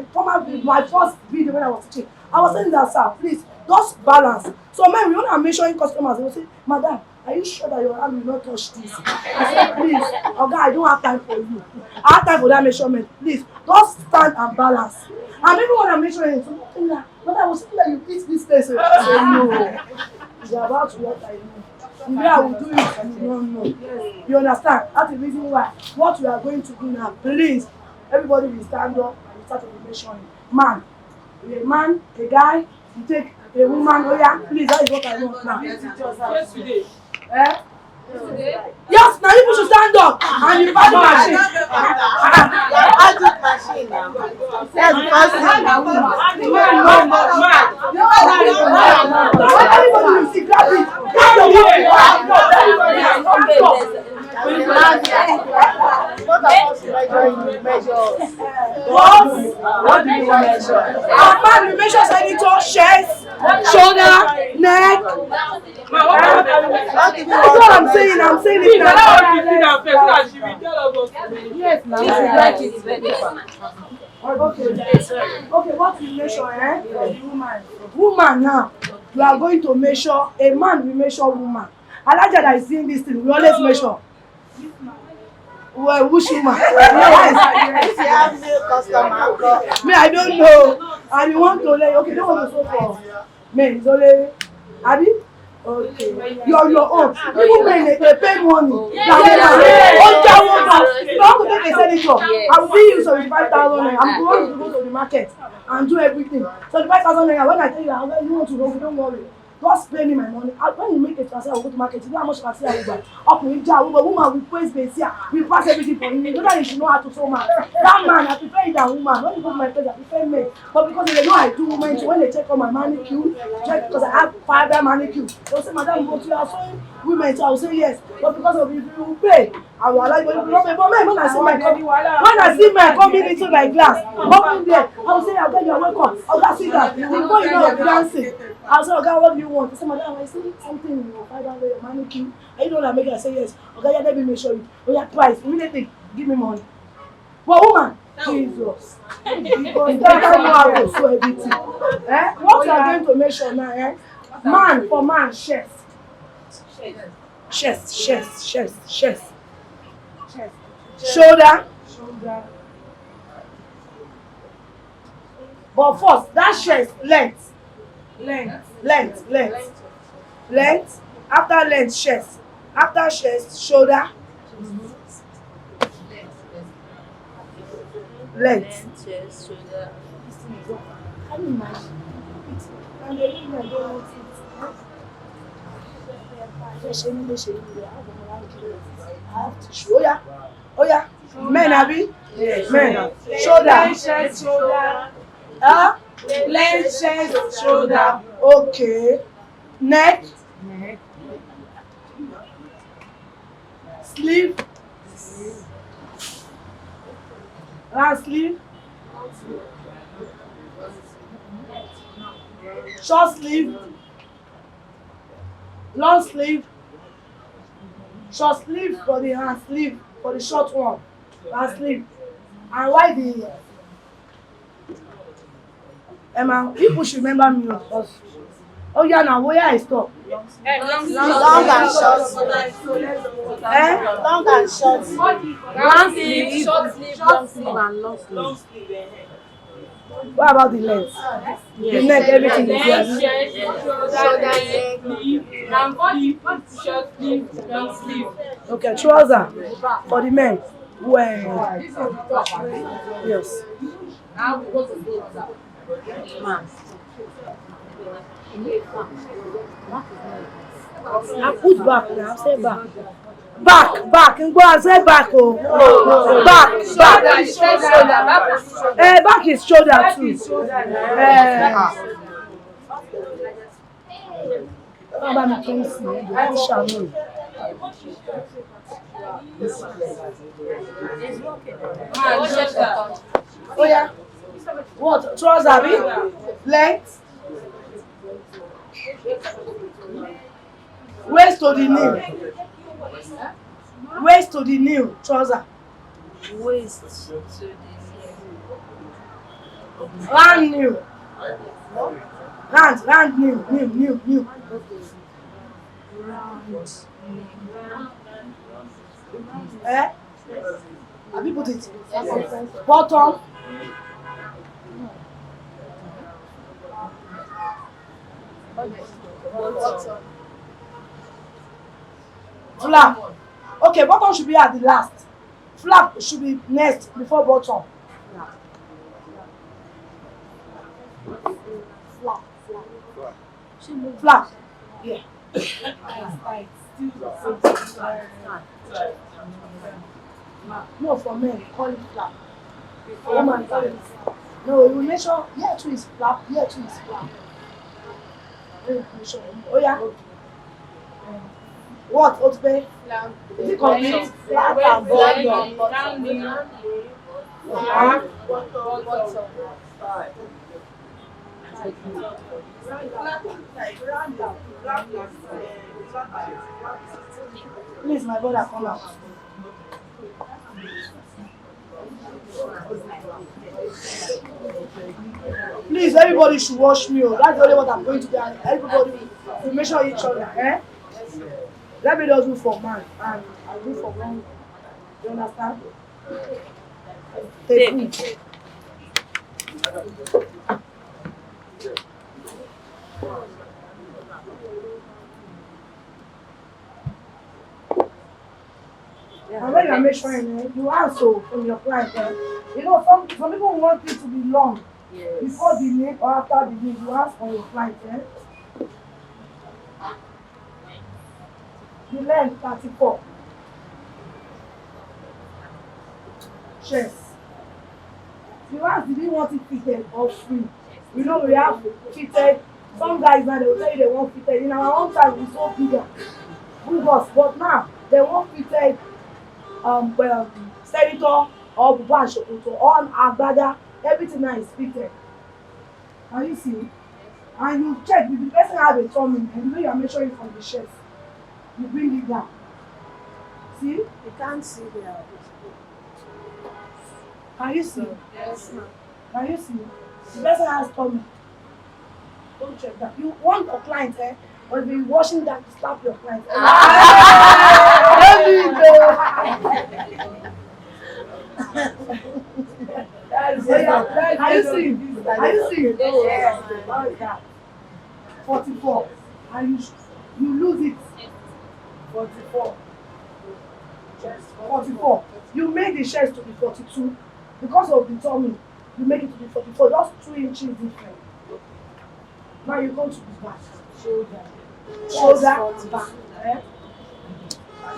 Speaker 6: first video when I was teaching. I was saying that, sir, please, just balance. So man, we want to measuring customers, they will say, Madam, are you sure that your hand will not touch this? I said, please, okay, I don't have time for you. I have time for that measurement. Please, just stand and balance. And even when I'm measuring, but I was thinking that you eat this place. I said, no. It's about what I know. The way I will do it, you don't know. You understand? That's the reason why. What we are going to do now, please, everybody will stand up and start to be measuring. Man, a guy, you take a woman, oh yeah, please, that is what I want now.
Speaker 3: Yesterday.
Speaker 6: Yes, now you should stand up and you buy the machine.
Speaker 2: Machine now.
Speaker 6: Everybody will see, grab it.
Speaker 2: What do you measure?
Speaker 6: Our man will measure senator, chest, shoulder, neck. That's what I'm saying. I'm saying it now. Yes, okay, what we measure, woman now. We are going to measure, a man will measure woman. I like that I seen this thing, we always measure. Well, which woman? Me, I don't know. And you want to lay, okay, don't want to sew for men, it's only, Abi? Okay. Your own. People men, they pay money. You want to take a senator. I will pay you 75,000. I'm going to go to the market and do everything. 75,000. When I tell you, you want to go, don't worry. Just pay me my money. When you make a transfer, I will go to market. You know how much transfer I will buy. Up with Jah, woman will praise base here. We pass everything for you. You know that you should know how to sew man. That man, I prefer that woman. When you go to my place, I prefer men. But because they know I do women, so when they check on my manicure, check because I have fiber manicure. They'll say, Madam, but you are sewing women, so I will say yes. But because of if you pay, I will allow you to pay. But when I see my coming into my glass, open there, I will say, okay, you are welcome. Okay, see that. Before you know, I'll be dancing. I'll say, okay, what do you want? I say, Madam, I see something in your fiber manicure. I don't want to make it. I say yes. Okay, yeah, let me show you. Oh, yeah, price. Immediately, give me money. But woman, Jesus. Because that I know how to sew everything. What you are going to measure now, man for man, chest. Chest. Shoulder. But first, that chest, length. After length, chest. After chest, shoulder. Length.
Speaker 5: Chest, shoulder.
Speaker 6: Can you imagine? And the women don't want it. I have to show ya. Oh yeah. Men, Abi? Yes. Men. Shoulder.
Speaker 2: Shoulder.
Speaker 6: Length, chest, shoulder. Okay. Neck. Sleeve. Long sleeve. Short sleeve. Long sleeve. Short sleeve for the hand sleeve for the short one. Long sleeve. And why the Emma, people should remember me because oh yeah now where I stop.
Speaker 2: Long and short. Long and short.
Speaker 5: Long sleeve, short sleeve, long sleeve, and long sleeve.
Speaker 3: Long sleeve.
Speaker 6: What about the length? The neck, everything is there.
Speaker 5: And body, short sleeve, long sleeve.
Speaker 6: Okay, trouser for the men. Well,
Speaker 5: This is the top.
Speaker 6: yes.
Speaker 5: Now we go to the
Speaker 6: I put back now. Say back. Back. And go and say back. Oh, back. Back is shoulder too. How about my friends? I shall know. Oh yeah. What? Trouser, be? Length? Waist to the knee. Waist to the knee. Trouser.
Speaker 2: Waist to the
Speaker 6: Round knee. Round knee. Eh? Have you put it? Bottom. Flap. Okay, bottom should be at the last. Flap should be next before bottom. Flap. Yeah. No, for men, call it flap. Woman, call it flap. No, you make sure here too is flap, here too is flap. Oh yeah. What? Otbe? Is it complete? Flap and bottom. Please, my brother, come out. Please, everybody should watch me. That's the only what I'm going to do. Everybody will measure each other. Eh? Let me just do for man and I'll do for woman. You understand? Take it. And when you are measuring, you answer from your client. You know, some people want it to be long. Yes. Before the name or after the name, you ask from your client. The length 34. Chest. You ask, did you want it fitted or free? You know, we have fitted. Some guys now they will tell you they want fitted. In our own time, we so bigger. But now they want fitted. Senator or Buban Shokoto or Agbada, everything now is fitted. Can you see? And you check if the person has a tummy and you know you are measuring from the chest. You bring it down. See?
Speaker 2: You can't see there.
Speaker 6: Can you see?
Speaker 2: Yes, ma'am.
Speaker 6: Can you see? The person has tummy. Don't check that. You want a client, or if you're washing that, you slap your client. Are you seeing? Are you seeing?
Speaker 2: Yes.
Speaker 6: How is that? 44. And you lose it. 44. 44. You make the chest to be 42 because of the tummy. You make it to be 44. Just 2 inches different. Now you go to the back. Shoulder and back. Eh?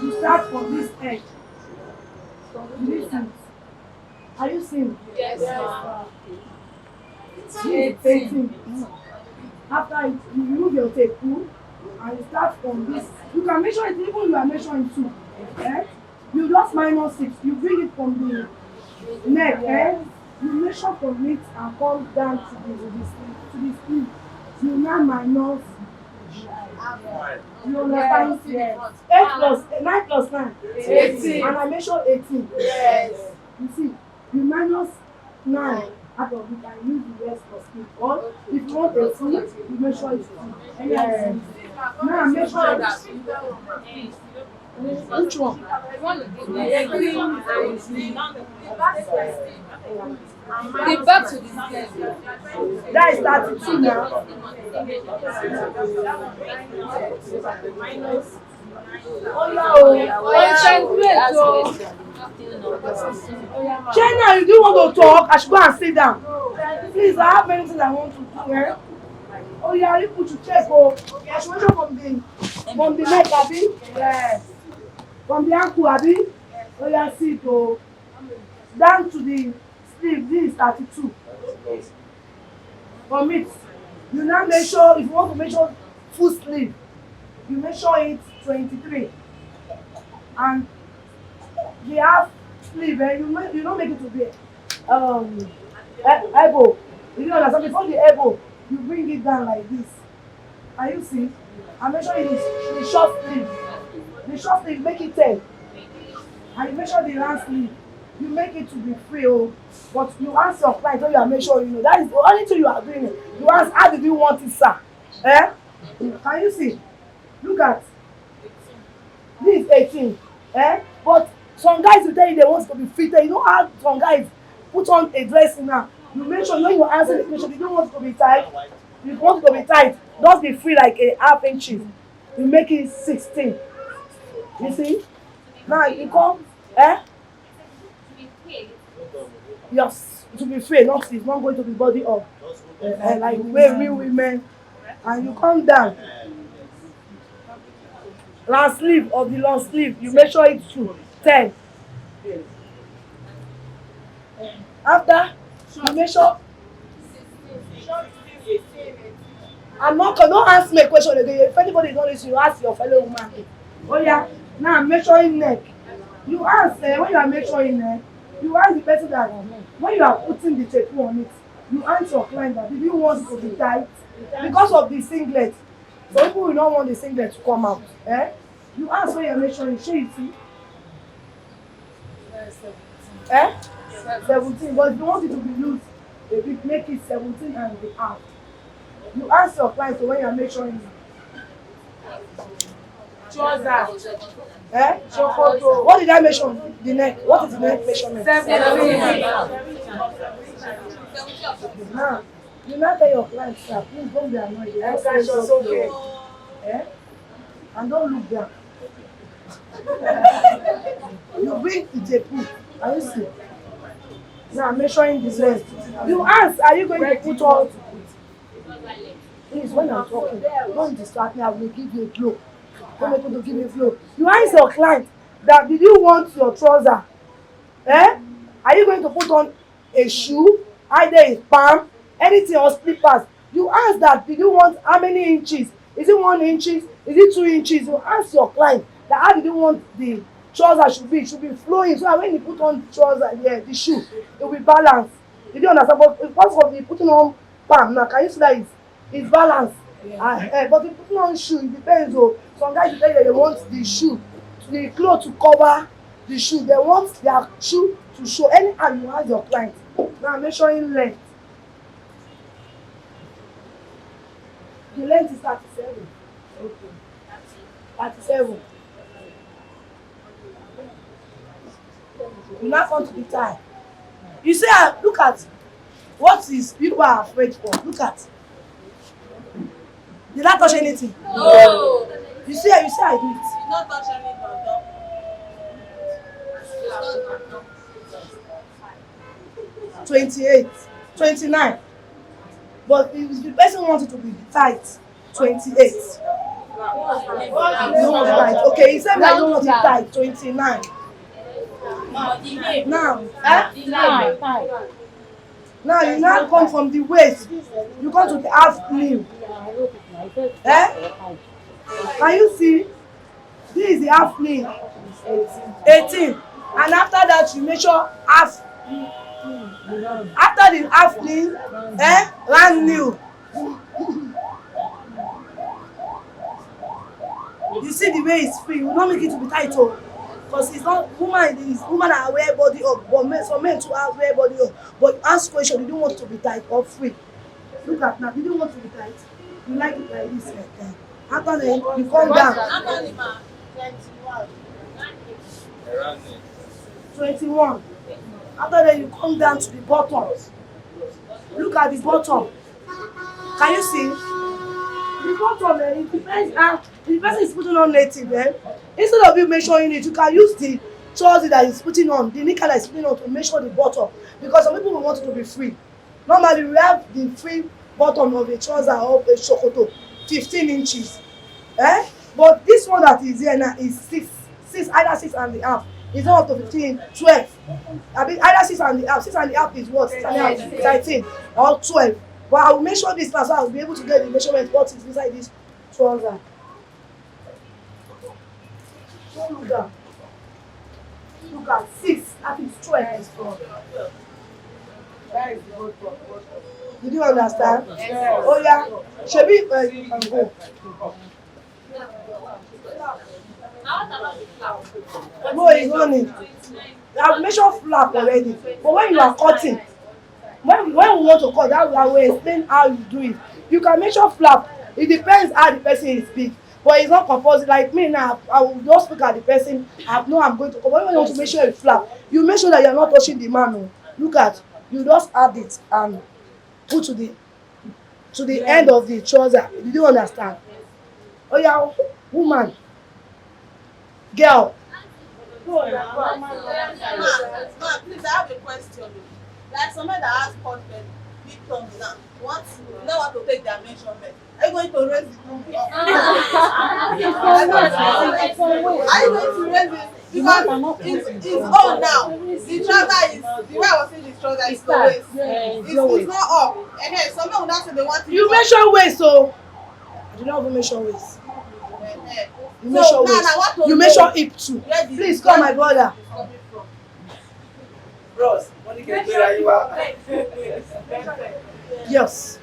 Speaker 6: You start from this edge. From this end. Are you seeing?
Speaker 5: Yes, ma'am.
Speaker 6: 18. After it, you remove your tape and you start from this. You can measure it even you are measuring 2. Eh? You just minus 6. You bring it from the neck. Eh? You measure from it and come down to the sleeve. You now minus. You understand? Yes. 9 plus 9.
Speaker 5: 18.
Speaker 6: And I measure 18.
Speaker 5: Yes.
Speaker 6: You see, you minus 9 out of it and use the rest for sleeve. Or if you want a full, you measure it 2. Yes. Now I measure it. Which one?
Speaker 5: The back to the
Speaker 6: That is 32 now. Oh Jenna, you do want to talk? I should go and sit down. Please, I have many things I want to do. Eh? Oh yeah, you put your check. Oh, I should measure from the neck, Abi. Yes. From the ankle, Abi. Oh yeah, sit. Oh, down to the sleeve. This is 32. From it, you now measure. If you want to measure full sleeve, you measure it 23. And the half sleeve, you don't make it to be elbow. You know understand? Before the elbow, you bring it down like this. Can you see? And measure it the short sleeve. The short sleeve, make it 10. And you measure the long sleeve. You make it to be free. Oh, but you ask your client when you are measuring. You know that is the only thing you are doing. You ask, how did you want it, sir? Eh? Can you see? Look at this is 18. Eh? But some guys will tell you they want to be fitted. You know how some guys put on a dress now. You make sure when you answer the question, you don't want it to be tight. You want it to be tight. Just be free like a half inches. You make it 16. You see? Now you come, yes, to be free, not it's not going to be body up. Like the way real women. And you come down. Long sleeve of the long sleeve, you measure it to 10. After you measure, don't ask me a question again. If anybody is not listening, you ask your fellow woman. Oh yeah, now I'm measuring neck. You ask when you are measuring neck, you ask the person that when you are putting the tattoo on it, you ask your client that did you want it to be tight because of the singlet. Some people will not want the singlet to come out. Eh? You ask when you are measuring, show it see. 17, but if you want it to be loose, a bit, make it 17 and a half. You ask your client when you are measuring.
Speaker 5: trousers.
Speaker 6: What did I measure? The neck. What is the neck measurement?
Speaker 5: 17.
Speaker 6: Now, you now tell your client, sir, please don't be annoyed. The exercise is okay. And don't look down. You bring the tape. Are you see? Now measuring this length. You ask, are you going to put on? Please, when I'm talking, don't distract me. I will give you a blow. Don't make me to give you a blow. You ask your client that did you want your trouser? Are you going to put on a shoe, either a palm, anything or slippers? You ask that did you want how many inches? Is it 1 inch? Is it 2 inches? You ask your client that how did you want the trouser should be? It should be flowing so that when you put on the trouser, the shoe, it will be balanced. Did you understand? But because of the putting on palm now, can you see that it's balanced? Yeah. But if putting on shoe, it depends. Some guys will tell you they want the shoe, the clothes to cover the shoe. They want their shoe to show. Anyhow you ask your client. Now I'm measuring length. The length is 37. Okay. 37. You now come to the tie. You say, look at what is people are afraid for. Look at. Did I touch anything?
Speaker 5: No.
Speaker 6: You see I do it.
Speaker 5: You not touch anything.
Speaker 6: 28, 29. But if the person wants it to be tight, 28. Okay, he said I don't want it tight, 29. Now, Now you now come from the waist, you come to the half sleeve. Eh? Can you see? This is the half sleeve. 18. And after that, you measure half. After the half sleeve, round new. You see the way it's free. You will not make it to be tight, oh, because it's not woman. Is woman are wear body up, but men, some men too are wear body up. But you ask question, you don't want it to be tight or free. Look at now, you don't want it to be tight. You like it like this. After then, you come down. 21. After then, you come down to the bottom. Look at the bottom. Can you see? The bottom, it depends. The person is putting on native. Instead of you measuring it, you can use the trouser that is putting on, the knicker that is putting on to measure the bottom. Because some people will want it to be free. Normally, we have the free bottom of a trouser or a shokoto, 15 inches. But this one that is here now is 6, either 6.5. It's not up to 15, 12. Either 6.5. 6.5 is what? 6.5, 13 or 12. But I will measure this now so I will be able to get the measurement what is inside this trouser. Don't look down. Look at 6, that is 12. Did you understand?
Speaker 2: Yes.
Speaker 6: Oh yeah. Shebi, you can go. No, it's not it. I've measured flap already. But when you are cutting, when we want to cut, that I will explain how you do it. You can measure flap. It depends how the person is big. But it's not compulsory. Like me now, I will just look at the person. I know I'm going to cut. But when you want to measure a flap, you make sure that you are not touching the man. No. Look at, you just add it and put to the end of the trouser. Did you understand? Oh yeah, woman, girl.
Speaker 3: Ma, please, I have a question. Like somebody that has cut big tongue now, you know what to take their measurement. Are you going to raise it? Are you going to raise it? Because it's old now. The trouser is, the way I was saying the trouser is the waist. It's not up. Okay, some people now say they want it.
Speaker 6: You measure waist, so I do not even measure waist. You measure waist. You measure hip too. Please call my brother.
Speaker 2: Bros, when you get where you are.
Speaker 6: Yes.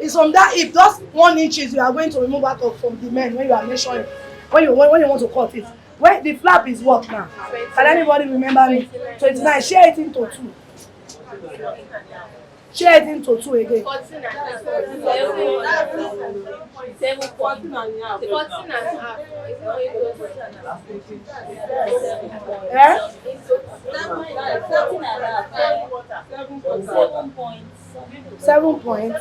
Speaker 6: It's from that hip, just 1 inch you are going to remove out of from the men when you are measuring. When you want to cut it. When the flap is what now? Can anybody remember me? 29. Share it into 2. Share it into 2 again.
Speaker 5: 14 and a half.
Speaker 6: Eh? 7 points.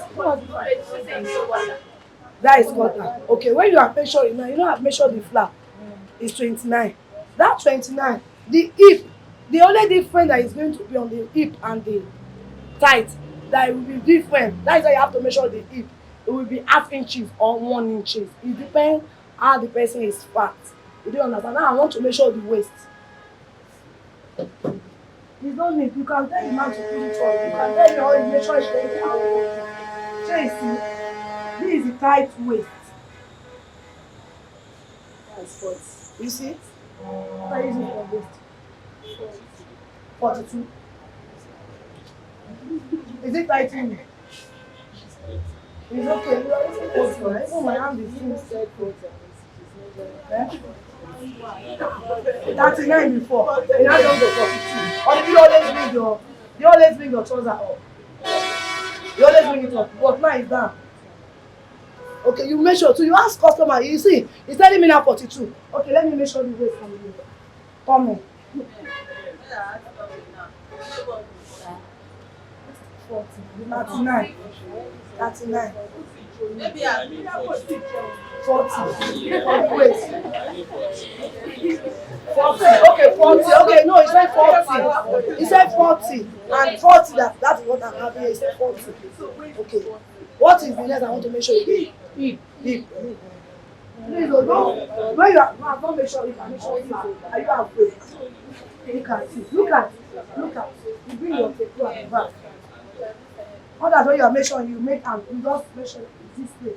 Speaker 6: That is quarter. Okay, when you are measuring now, you don't have measured the flap. It's 29. That 29, the hip, the only difference that is going to be on the hip and the tight, that it will be different. That is why you have to measure the hip. It will be half inches or 1 inch. It depends how the person is fat. You don't understand? Now I want to measure the waist. You don't need. You can tell the man to put it on. You can tell your own measure it. See, this is the tight waist. You see? What are you using for waist? 42. Is it tight in you? It's okay. You are using 40, right? Even my hand is still 39 before. And now don't go 42. Or if you always bring your trouser up. You always bring it up. But now it's down. Okay, you measure. So you ask customer, you see, he's telling me now 42. Okay, let me measure the waist from you. Come on. 40. 39. 39.
Speaker 3: Maybe I'm 40.
Speaker 6: 40. Waist. 40. Okay, 40. Okay, no, he said 40. He said 40. And 40, that's what I'm having. He said 40. Okay. What is the next I want to make sure you hip. Please, don't. When you are, no, don't make sure you can make sure you are you afraid? Look at it. Look at. You bring your tattoo at the back. Others when you are measuring, you make and you just measure this place.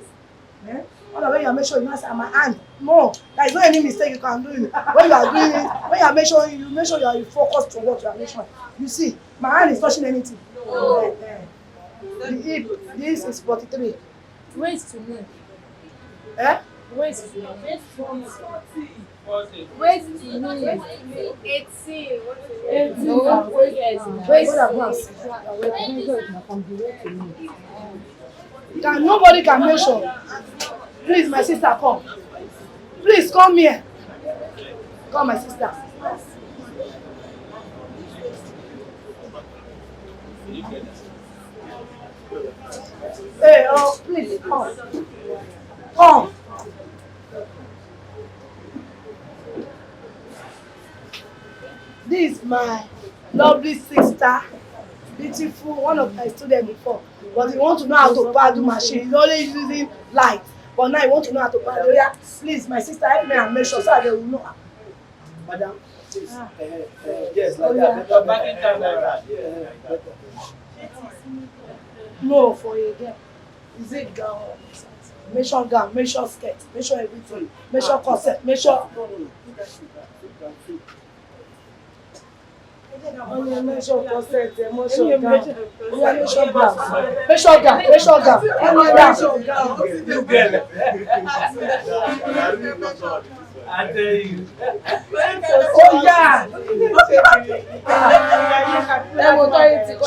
Speaker 6: Yeah? Others when you are measuring, you must say my hand. No, there is no any mistake you can do. When you are doing it, when you are measuring, you make sure you are focused on what you are measuring. You see, my hand is touching anything. The hip, this is 43.
Speaker 7: Waist to me.
Speaker 6: Eh?
Speaker 7: Waist to me.
Speaker 5: Waist to me. 18.
Speaker 7: No,
Speaker 6: Waist nobody can measure. Please, my sister, come. Please come here. Come, my sister. Hey, oh, please come. Come. This is my lovely sister, beautiful, one of my students before. But he want to know how to paddle machine. He's only using light. But now he want to know how to paddle. Yeah, please, my sister, help me and make sure so that they will know. Madam, please.
Speaker 1: Yes, like that. Better back in camera.
Speaker 6: No, for a girl. Is it gown? Measure gown, measure skirt, measure everything, measure corset, measure. Only measure corset, measure gown. Yeah, measure gown. Measure gown, measure gown. Only measure gown.
Speaker 1: You get it. I tell you.
Speaker 6: Oh yeah.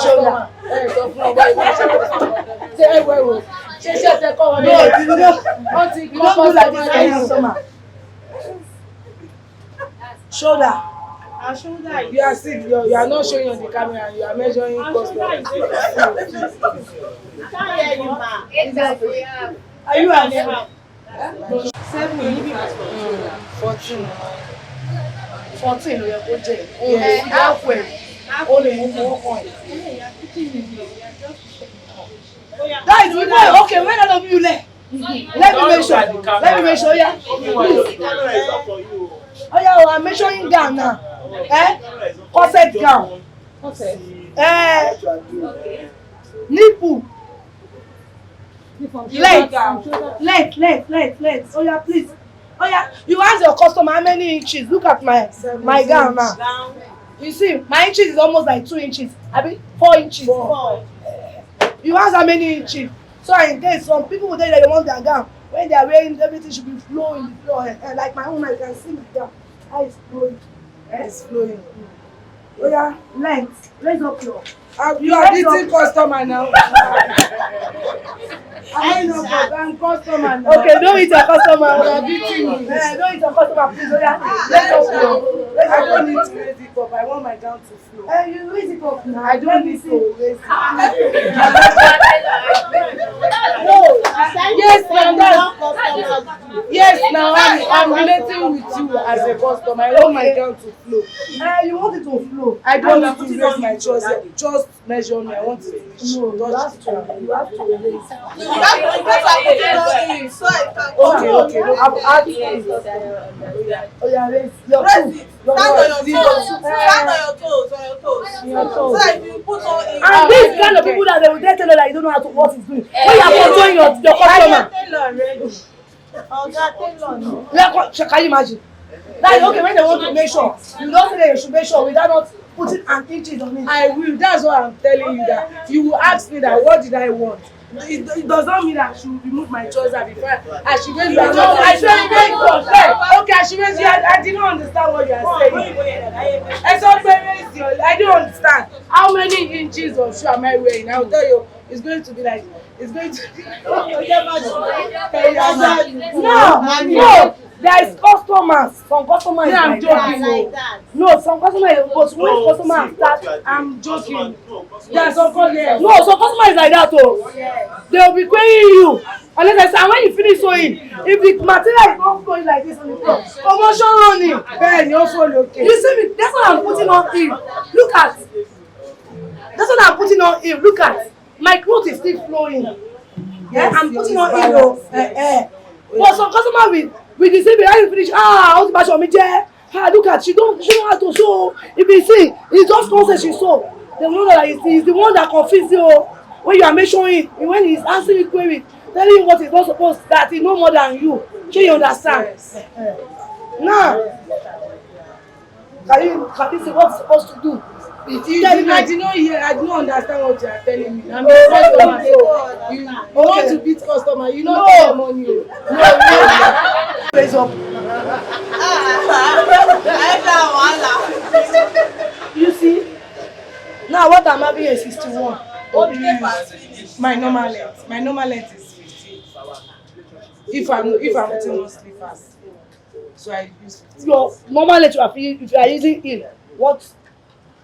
Speaker 6: Shoulder. No, you don't do like this when you summer. Shoulder.
Speaker 7: You are sick. You are not showing on the camera. You are measuring custom.
Speaker 6: Are you at 14. 14 we are going to. Yes. Halfway. Only one point. That is before. Okay, when all of you let me make sure. Let me make sure. Yeah. Oh yeah, I'm measuring down now. Corset gown. Nipple. Leg. Oh yeah, please. Oh yeah, you ask your customer how many inches. Look at my gown now. You see, my inches is almost like 2 inches. I mean 4 inches. You ask how many inches. So in case some people will tell you that they want their gown. When they are wearing, everything should be flowing the floor. And like my own, I can see my gown. How it's flowing. It's flowing. Oh yeah, length. Raise up your.
Speaker 7: You are beating customer now.
Speaker 6: I'm customer now. Okay, don't eat your customer.
Speaker 7: You are beating me.
Speaker 6: Don't eat your customer, please. Oh yeah, raise up your.
Speaker 7: I don't need to raise it up. I want my gown to flow.
Speaker 6: You raise it up now.
Speaker 7: I don't need to raise it.
Speaker 6: No.
Speaker 7: Yes, now I'm relating with you as a customer. I want my gown to flow.
Speaker 6: You want it to flow.
Speaker 7: I don't need to raise my trousers. Just measure me. I want it to reach.
Speaker 6: No, you have to raise.
Speaker 7: Okay.
Speaker 6: I've asked you. Oh yeah, raise your toes.
Speaker 3: Stand on your toes. So that if you put on in.
Speaker 6: And these kind of people that they will tell you that you don't know how to what is doing. When you are controlling your customer. Can you imagine? Like okay, when they want to make sure, you don't say that you should make sure without not putting an inches on it.
Speaker 7: I will. That's what I'm telling you. That you will ask me that what did I want. It does not mean that I should remove my trouser before I should raise my trouser. I should raise okay, I should raise. I did not understand what you are saying. I don't understand. How many inches of shoe am I wearing? I will tell you. It's going to be like. It's going to.
Speaker 6: No. There is customers. Some customers
Speaker 7: Yeah, I'm
Speaker 6: like
Speaker 7: joking.
Speaker 6: that. No, some customers. But when customers start,
Speaker 7: I'm joking. Yeah, some customers.
Speaker 6: no, some customers is like that. Oh, they will be querying you. Unless I say, and when you finish sewing, if the material is not flowing like this on the floor, promotion running.
Speaker 7: Ben, you're so okay.
Speaker 6: You see me? That's what I'm putting on him. Look at. That's what I'm putting on him. Look at. My clothes is still flowing. Yes, I'm putting on him. But some customer with the same how you finish. How's the match on me, Jay? Look at she don't know how to sew. If you see, it's just nonsense she sew. They will know that he's the one that confused you. When you are measuring, when he's answering you query, telling you what he's not supposed, that he know more than you. So you understand?
Speaker 7: Yes.
Speaker 6: Now, can you see what he's supposed to do?
Speaker 7: I did not hear, I did not understand what you are telling me. I'm a
Speaker 6: Oh,
Speaker 7: customer,
Speaker 6: okay.
Speaker 7: so you want to beat customer, you know pay money.
Speaker 6: Raise up. You see? Now what I'm having is 61.
Speaker 2: What do you use? My normal length. My normal length is 50. If I'm putting on slippers. So I use 50.
Speaker 6: Your normal length, if you are using heel, what?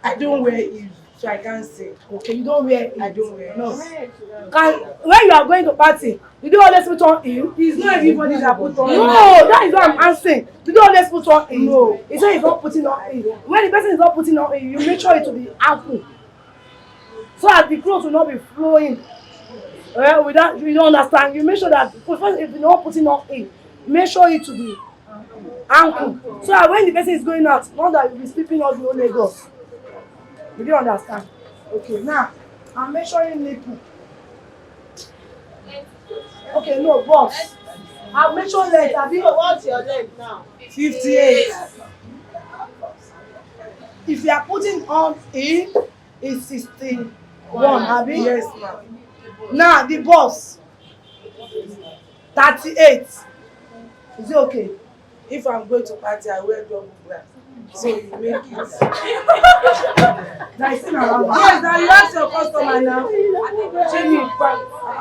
Speaker 2: I don't wear heels, so I can't say.
Speaker 6: Okay, you don't wear heel.
Speaker 2: I don't wear
Speaker 6: No.
Speaker 2: heels.
Speaker 6: When you are going to party, you don't always put on heel.
Speaker 2: It's not everybody that put on
Speaker 6: No, that is what I'm answering. You don't always put on heel.
Speaker 2: No.
Speaker 6: It's when you're not putting on heel. When the person is not putting on heel, you make sure it will be ample. So that the clothes will not be flowing. Without, you don't understand. You make sure that if you're not putting on heel, make sure it will be ankle. So that when the person is going out, not that you'll be sleeping on the whole Lagos. You don't understand? Okay, now I'm measuring nipple. Okay, no, boss. I'll measure leg.
Speaker 3: What's your leg now?
Speaker 2: 58.
Speaker 6: If you are putting on in, it's 61, Abi?
Speaker 2: Yes, ma'am.
Speaker 6: Now the boss, 38. Is it okay?
Speaker 2: If I'm going to party, I wear double bra. So you make it.
Speaker 6: That is around.
Speaker 2: Yes, now you ask your customer now.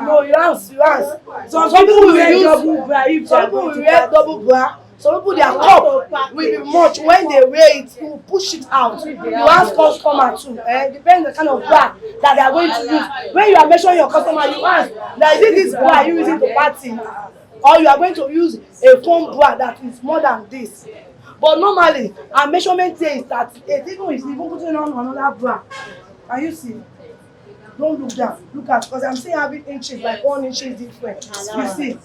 Speaker 6: No, you ask. Some
Speaker 2: Some
Speaker 6: people will
Speaker 2: wear
Speaker 6: use
Speaker 2: double bra if they
Speaker 6: some
Speaker 2: are
Speaker 6: people
Speaker 2: going
Speaker 6: will
Speaker 2: to
Speaker 6: wear
Speaker 2: party.
Speaker 6: double bra. Some people their cup will be much. When they wear it, you will push it out. You ask customer too. Depends the kind of bra that they are going to use. When you are measuring your customer, you ask, now is it this bra you using to party? Or you are going to use a foam bra that is more than this. But normally, our measurement says that even if you putting on another bra, can you see? Don't look down. Look at, because I'm still having inches, like 1 inch different. You see?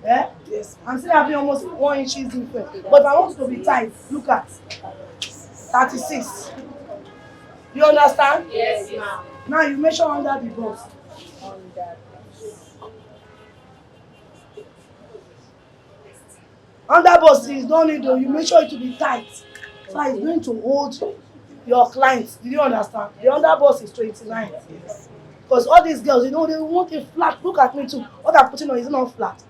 Speaker 6: Yeah?
Speaker 2: Yes.
Speaker 6: I'm still having almost 1 inch different. But I want it to be tight. Look at 36. You understand?
Speaker 3: Yes, ma'am.
Speaker 6: Now you measure under the box. Under box is don't need to, you make sure it to be tight. So it's going to hold your clients. Did you understand? The under box is 29. Because all these girls, you know, they want a flat. Look at me too. What I'm putting on is not flat.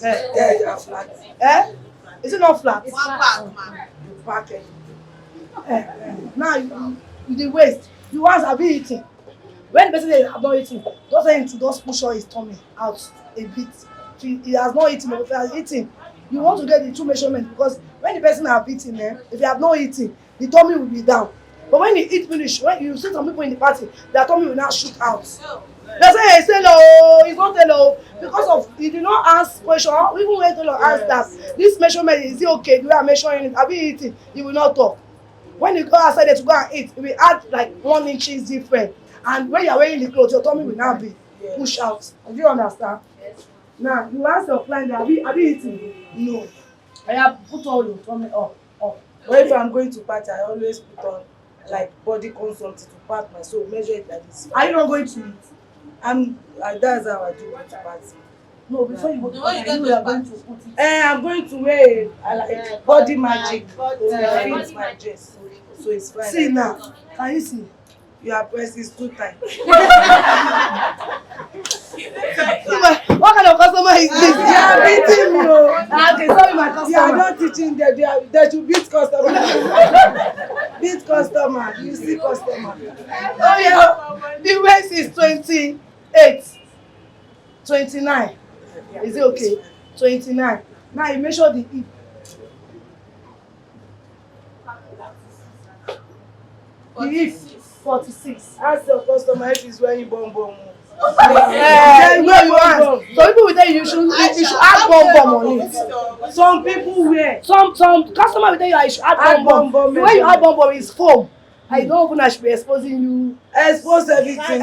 Speaker 2: Yeah, you are flat.
Speaker 6: Is it not flat?
Speaker 3: One pack, ma'am.
Speaker 2: You pack it.
Speaker 6: Now the waist, you once have been eating. When the person says I'm not eating, don't say him to just push all his tummy out a bit. He has not eaten, but if he has eaten, you want to get the true measurement, because when the person have eaten, if you have not eaten, the tummy will be down. But when you eat finish, when you see some people in the party, their tummy will now shoot out. They say, hey, say no, it's not hello. Because of you did not ask question, even when you ask that, this measurement, is it okay? The way I'm measuring it, have you eaten? You will not talk. When you go outside there to go and eat, it will add like 1 inch different. And when you are wearing the clothes, your tummy will now be pushed out. Do you understand? Yes. Now, you ask your client, have you eaten? No. I have put all your tummy up.
Speaker 2: But if I'm going to party, I always put on like body consult to pack my soul, measure it like this.
Speaker 6: Are you not going to eat?
Speaker 2: That's how I do it to party.
Speaker 6: No, before you go to party, you are going to put it.
Speaker 2: I'm going to wear like body magic to
Speaker 3: body
Speaker 2: fit my dress. So it's fine.
Speaker 6: See now, can you see?
Speaker 2: Your press is too tight.
Speaker 6: What kind of customer is this?
Speaker 2: They are beating me.
Speaker 6: Okay, sorry, my customer.
Speaker 2: You are not teaching them. They should beat customer. Beat customer. You see customer.
Speaker 6: Oh yeah, the waist is 28, 29. Is it okay? 29. Now you measure the hip. The hip 46.
Speaker 2: Ask your customer if he's wearing bonbon.
Speaker 6: No, you ask. Some people will tell you should add bomb on it.
Speaker 2: Some people wear.
Speaker 6: Some customer will tell you I should add bomb. The way you add bomb is foam. I don't even I should be exposing you.
Speaker 2: Expose everything.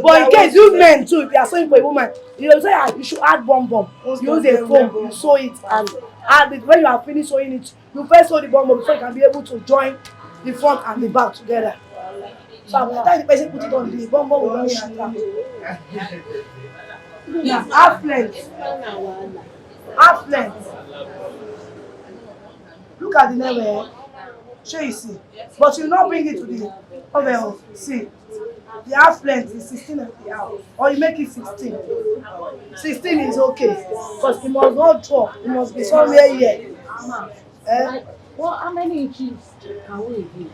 Speaker 6: But in case you men too, if you are sewing for a woman, you will say you should add bomb. Use a foam, you sew it and add it. When you are finished sewing it, you first sew the bomb before you can be able to join the front and the back together. So by the time the person put it on, the bomb will not shoot am. Half length. Half length. Look at the level. Shey you see. But you not bring it to the oven. See. The half length is 16 and a half. Or you make it 16. 16 is okay. Because it must not drop. It must be somewhere here.
Speaker 8: Well, how many inches can we give?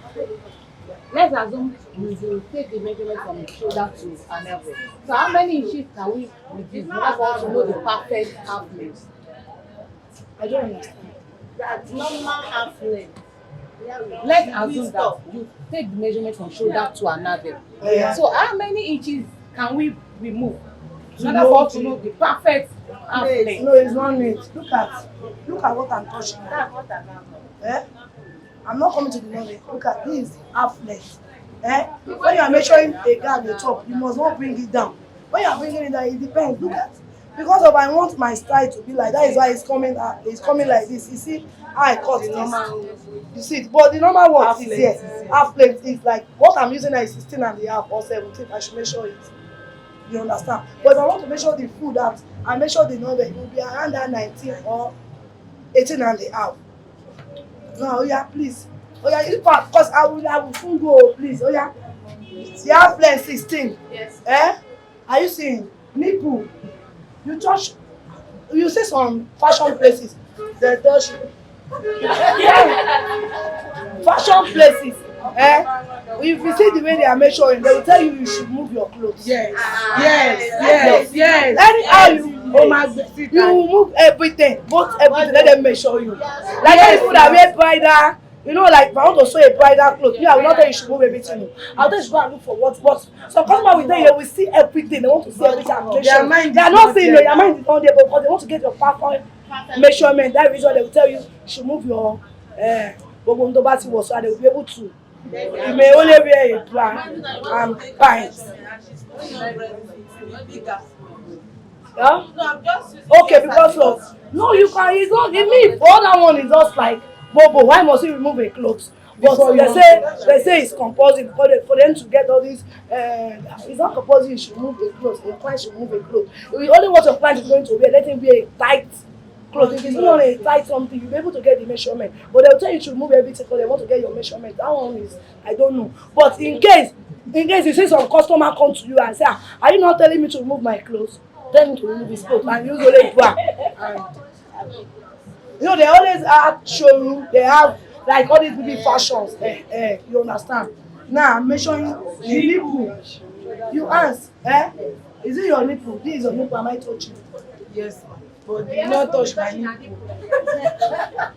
Speaker 8: Let's assume you will take the measurement from the shoulder to an elbow. So how many inches can we reduce in order for us to know the perfect half length?
Speaker 6: I don't understand.
Speaker 3: That's normal half length.
Speaker 8: Let's assume that you take the measurement from shoulder to an elbow.
Speaker 6: Yeah.
Speaker 8: So how many inches can we remove in order for us to know the perfect half length?
Speaker 6: No, it's not neat. Look at what I'm touching.
Speaker 3: That's what I'm
Speaker 6: Eh? I'm not coming to the knowledge. Look at this half length. When you are measuring a guy at the top, you must not bring it down. When you are bringing it down, it depends. Look at, because of I want my style to be like that is why it's coming out. It's coming like this. You see how I cut this. You see it, but the normal one is here. Half length is like what I'm using now is 16 and a half or 17. I should measure it. You understand? But if I want to measure the food out, I measure the number. It will be around that 19 or 18 and a half. No, yeah, please. Oh yeah, because I will soon go, please. Oh yeah. The half length 16.
Speaker 5: Yes.
Speaker 6: Are you seeing? Nipple. You touch. You see some fashion places. They touch. Fashion places. If you see the way they are measuring, they will tell you should move your clothes.
Speaker 7: Yes.
Speaker 6: Anyhow you move everything, both everything. Let them measure you. Like people that wear bridal. You know, like if I want to sew a bridal cloth, me, I will not tell you should move everything. I'll tell you to go and look for what. But some customer will tell you they will see everything. They want to see everything. They are not saying no, your mind is not there, but because they want to get your perfect measurement. That reason they will tell you should move your so they will be able to. You may only wear a bra and pants. Yeah? Okay, because of no, you can. It's not. It means the other one is just like bobo. Why must you remove a clothes? But they say it's compulsory for them to get all these. It's not compulsory. You should remove a clothes. Your client should remove a clothes. You only what your client is going to wear. Let him wear a tight clothes. If it's not a tight something, you'll be able to get the measurement. But they'll tell you to remove everything because they want to get your measurement. That one is I don't know. But in case you see some customer come to you and say, are you not telling me to remove my clothes? Tell me to remove his clothes and use only bra. You know, they always have showroom, they have like all these big fashions. You understand? Now I'm measuring the nipple. You ask, is it your nipple? This is your nipple, am I touching?
Speaker 7: Yes, but do not touch my nipple.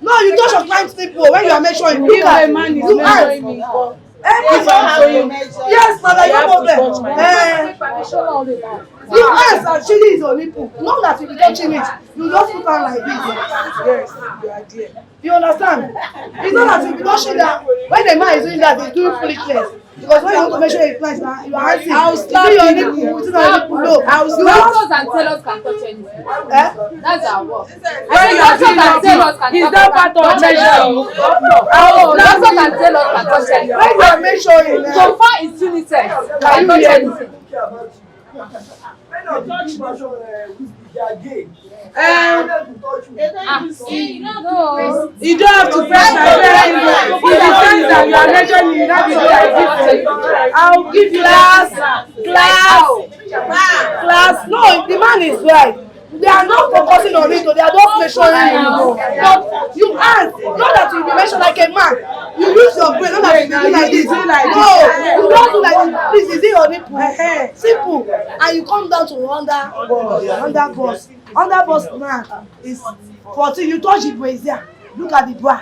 Speaker 6: No, you touch your client's nipple when you are measuring.
Speaker 7: If a man is measuring me,
Speaker 6: yes, mother, no problem. You ask actually is your nipple. Not that you be touching it, you just put on like this.
Speaker 7: yes, you are there.
Speaker 6: You understand? It's not that you be touching that. When the man is doing that, he's doing foolishness. Because when you want to measure a client now, you are asking.
Speaker 7: I'll slap
Speaker 6: your nipple. It's not your nipple. No,
Speaker 8: Doctors and tailors can touch anything. That's our work.
Speaker 7: When you are doing that, is that part of measuring?
Speaker 8: Doctors and tailors can touch anything.
Speaker 6: when you are measuring,
Speaker 8: So far, it's unisex. Can touch anything.
Speaker 5: No.
Speaker 7: You don't have to press my parents. If the friends that you are measuring, you not be doing. I'll give you
Speaker 6: class. No, the man is right. They are not focusing on it, so they are just measuring you. But you ask, not that you be measured like a man. You use your brain, not that you do like this. No, you don't do like this. Please, is it your nipple? Simple. And you come down to under boss. Under boss man is 14. You touch the brazier. Look at the bra.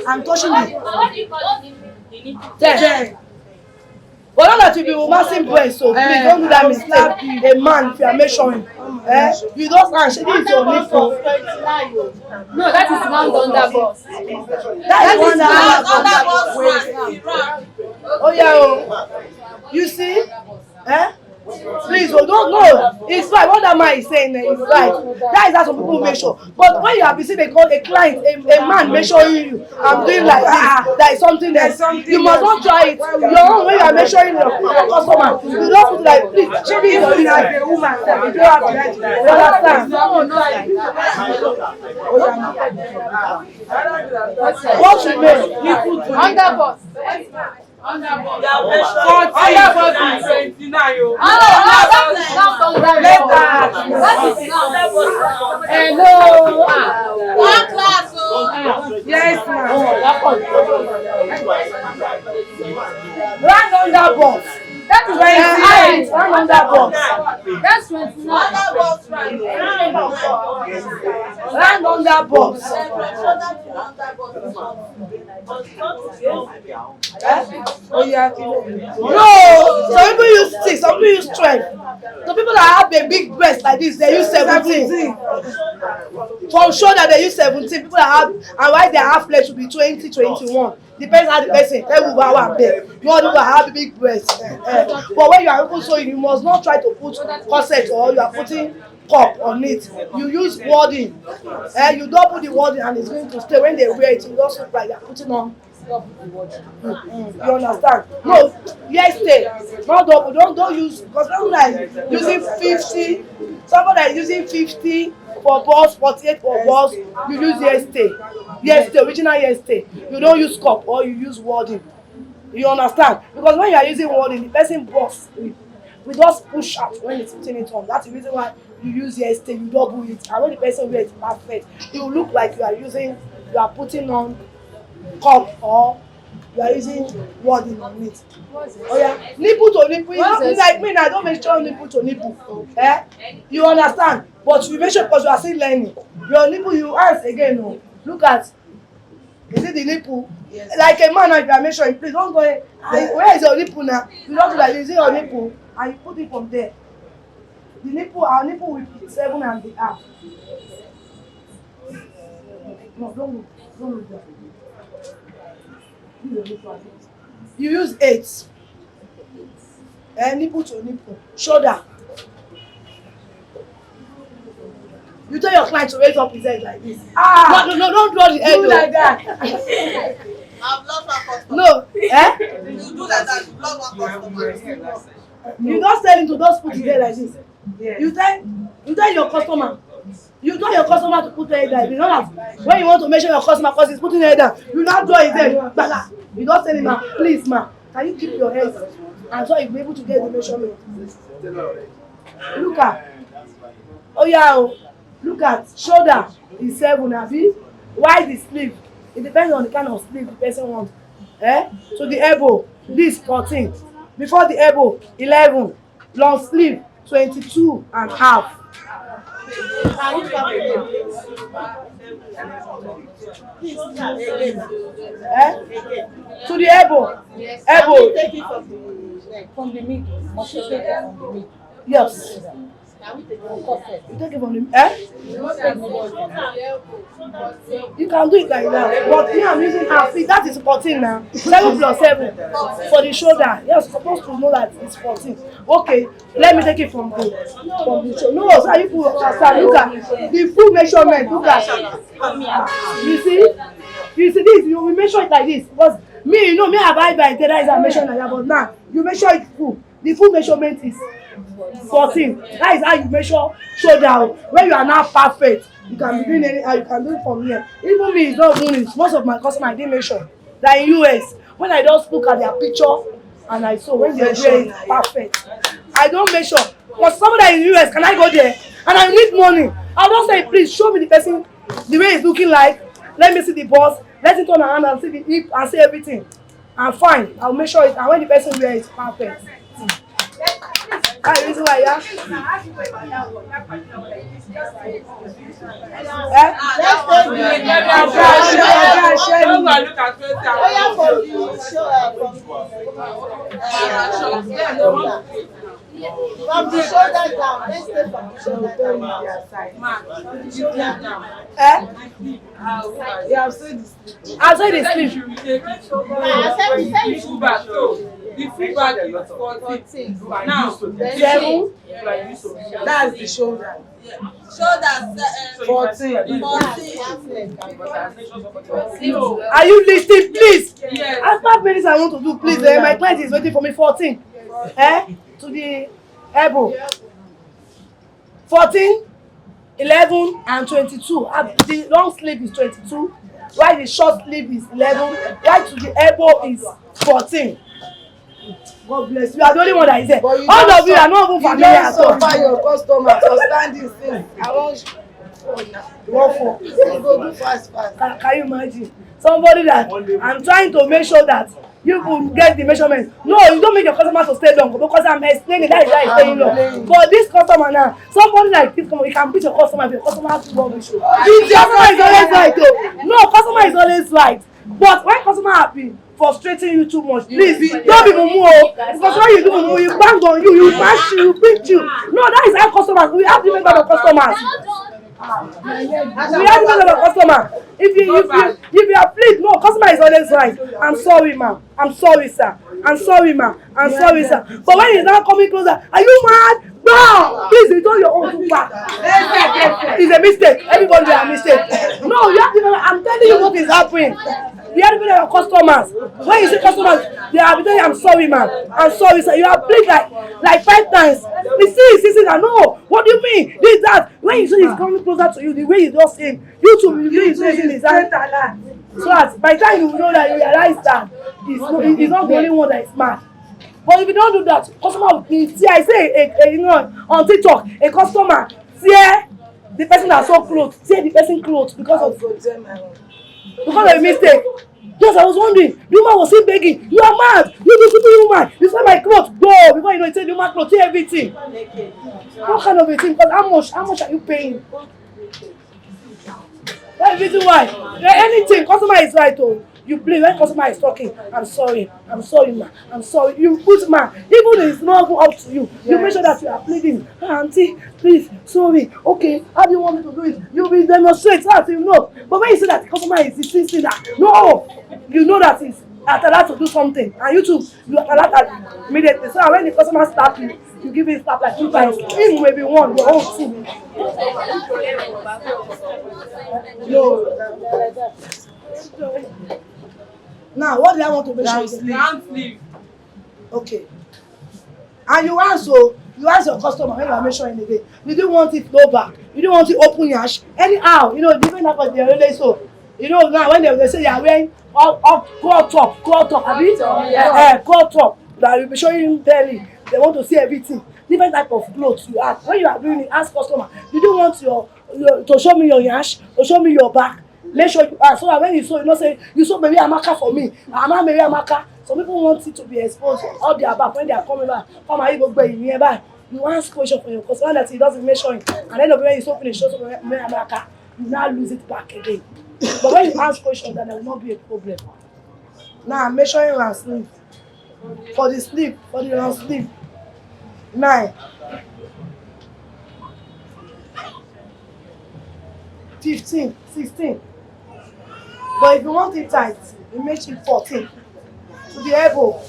Speaker 6: I'm touching it. 10. But not that you be romancing breast, so please don't do that mistake. A man, if you are measuring, you don't answer. This is your nipple.
Speaker 8: No, that is round under boss.
Speaker 6: That is under boss. Oh yeah, oh. You see? Please, oh, don't know. It's right. What that man is saying is right. That is how some people measure. But when you have been seen a client, a man measuring you, I'm doing like there is something else. You must not try it. Your own when you are measuring your customer, you don't put like please. Maybe you are a woman, you don't have to write. You understand? What you mean?
Speaker 5: Underboss.
Speaker 7: Underboss 29 yo.
Speaker 6: Hello.
Speaker 3: One class, oh.
Speaker 6: Yes, ma'am. Round underboss. That is very high. Round underboss.
Speaker 8: That's 29.
Speaker 6: Round underboss. Oh yeah. No, some people use 6, some people use 12. The people that have a big breast like this, they use 17. From shoulder they use 17. People that have, and why their half flesh will be 20, 21. Depends how the person. They will go out there. You want to have a big breast. But when you are even sewing, you must not try to put corset or you are putting cup on it. You use wording. You double the wording and it's going to stay. When they wear it, you just look like you are putting on. You understand? No, yes, stay. Not double. Don't use, because someone like using 50, someone that is using 50 for balls, 48 for balls, you use yes stay. Yes stay, original yes stay. You don't use cup or you use wording. You understand? Because when you are using wording, the person boss we just push out when it's putting it on. That's the reason why you use yes stay, you double it, and when the person wears it perfect, it will look like you are putting on cup or you are using wording on it. Oh yeah, nipple to nipple. Like me, I don't mention nipple to nipple. You understand? But you mention because you are still learning. Your nipple, you ask again. No, look at. Is it the nipple? Yes. Like a man, if you are measuring, please don't go. Where is your nipple now? You don't do like this. Is it your nipple? And you put it from there. The nipple, our nipple will be 7.5. No, don't move that. You use 8. Nipple to nipple. Shoulder. You tell your client to raise up his head like this. No, don't draw the head. Do like that.
Speaker 3: I've lost one customer.
Speaker 6: No.
Speaker 3: You do like that, you lost one customer.
Speaker 6: You just tell him to just put his head like this. Yeah. You tell your customer. You tell your customer to put their head like this. Not that when you want to measure your customer because he's putting his head down, you not draw his head. You just tell him, please, ma, can you keep your head? And so you'll be able to get the measurement. Look at. Oh yeah. Look at shoulder is 7, abi. Wide the sleeve. It depends on the kind of sleeve the person wants. So the elbow, this 14. Before the elbow, 11. Long sleeve, 22.5. To the elbow.
Speaker 8: Yes.
Speaker 6: Elbow.
Speaker 3: Take it from the
Speaker 8: middle. Must you take it from the middle?
Speaker 6: Yes.
Speaker 8: Can we take it from
Speaker 6: You take it from the You can do it like that. But me, I'm using half feet. That is 14 now. 7 plus 7 for the shoulder. Yes, you're supposed to know that it's 14. Okay, let me take it from the shoulder. No, so you put look at the full measurement. Look at. You see this. You will measure it like this. Because me, me, I buy by interior and measure like that. But now you measure it full. The full measurement is 14. That is how you measure shoulder. When you are now perfect, you can be doing anything. You can do it from here. Even me, it's not doing it. Most of my customers I didn't measure. Like in US, when I just look at their picture and I saw when they wear it perfect, I don't measure. But somebody in US, can I go there? And I need money. I'll just say, please show me the person, the way it's looking like. Let me see the boss. Let it turn around and see the hip and see everything. And fine, I'll measure it. And when the person wears it perfect. That's the reason why, yeah.
Speaker 3: From the shoulder down. Let's stay from the shoulder down.
Speaker 6: Yeah, I've said the sleeve.
Speaker 3: I said
Speaker 7: The feedback is 14. Now, 7. That's the shoulder.
Speaker 3: Shoulders,
Speaker 7: 14.
Speaker 3: 14.
Speaker 6: Are you listening, please?
Speaker 7: Yes.
Speaker 6: After minutes I want to do, please. My client is waiting for me. 14. To the elbow. 14, 11, and 22. The long sleeve is 22. While the short sleeve is 11. Right to the elbow is 14. God bless you. You are the only one that is there. All of you are not even familiar at all.
Speaker 7: You don't suffer your customers for standing still. I want you.
Speaker 6: What for?
Speaker 7: You go do fast.
Speaker 6: Can you imagine? Somebody that I'm trying to make sure that you will get the measurement. No, you don't make your customer to stay long because I'm explaining that is why it's staying long. But this customer now, somebody like this, you can beat your customer if your customer has to rubbish. The customer is always right though. No, customer is always right. But when customer happy, frustrating you too much, please don't be mumu. Because when you do mumu, you bang on you bash you, beat you. No, that is our customers. We have different type of customers. We have different type of customer. If you are pleased, no, customer is always right. I'm sorry, ma'am. I'm sorry, sir. I'm sorry, ma'am. I'm sorry, sir. But when he's now coming closer, are you mad? No! Please return your own too far. It's a mistake. Everybody has a mistake. No, you have to. I'm telling you what is happening. You have to be your customers. When you see customers, they are telling you, I'm sorry, ma'am. I'm sorry, sir. You have played like 5 times. You see, no. What do you mean? This, that. When you see he's coming closer to you, the way he's just saying, you too will be raising his hand. So that by the time you know that you realize that he's not the only one that is mad. But if you don't do that, customer will see. I say, you know, on TikTok, a customer tear the person that saw clothes, tear the person clothes because of a mistake. Yes, I was wondering. The woman was still begging. You are mad. You do stupid woman. You saw my clothes. Go. Before you know, you say the woman clothes, tear everything. What kind of a thing? Because how much are you paying? That's the reason why. Anything, customer is right. Oh, you blame when customer is talking. I'm sorry, ma. I'm sorry. You put ma. Even if it's not up to you, you make sure that you are pleading. Auntie, please, sorry. Okay, how do you want me to do it? You will demonstrate that you know. But when you say that the customer is insisting that no, you know that it's allowed to do something, and you too, you are allowed immediately. So when the customer slap you, you give him slap like 2 times. Him maybe 1, your own 2. No. Now, what do I want to mention?
Speaker 7: Sleeve.
Speaker 6: Okay. And you ask your customer when you are measuring again. You don't want it low back. You don't want it open yash. Anyhow, you know, different type of really so. You know, now when they say they are wearing all crop top, crop top, that will be showing belly. They want to see everything. Different type of clothes you ask. When you are doing it, ask customer. You don't want your to show me your yash or show me your back. Make sure you ask so that when you sew, you know, say you sew maybe amaka for me. I'm not maybe amaka. Some people want it to be exposed all their back when they are coming back. Come and you go back nearby. You ask question for your customer that he doesn't measure it. And then when you sew finish, show something amaka, you now lose it back again. But when you ask questions, then there will not be a problem. Now I'm measuring my sleeve. For the sleeve, for the long sleeve. 9. 15, 16. But if you want it tight, you make it 14. To the elbow,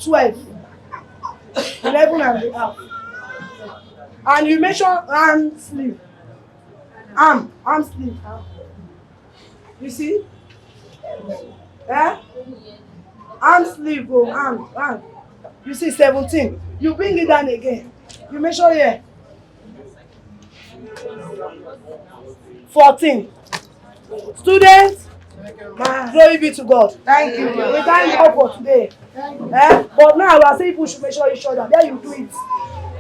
Speaker 6: 12. 11 and a half. And you measure arm sleeve. Arm sleeve. You see? Arm sleeve, arm. You see 17. You bring it down again. You measure here. 14. Students, glory be to God. Thank you. We thank God for today. But now I say people should measure each other. Then you do it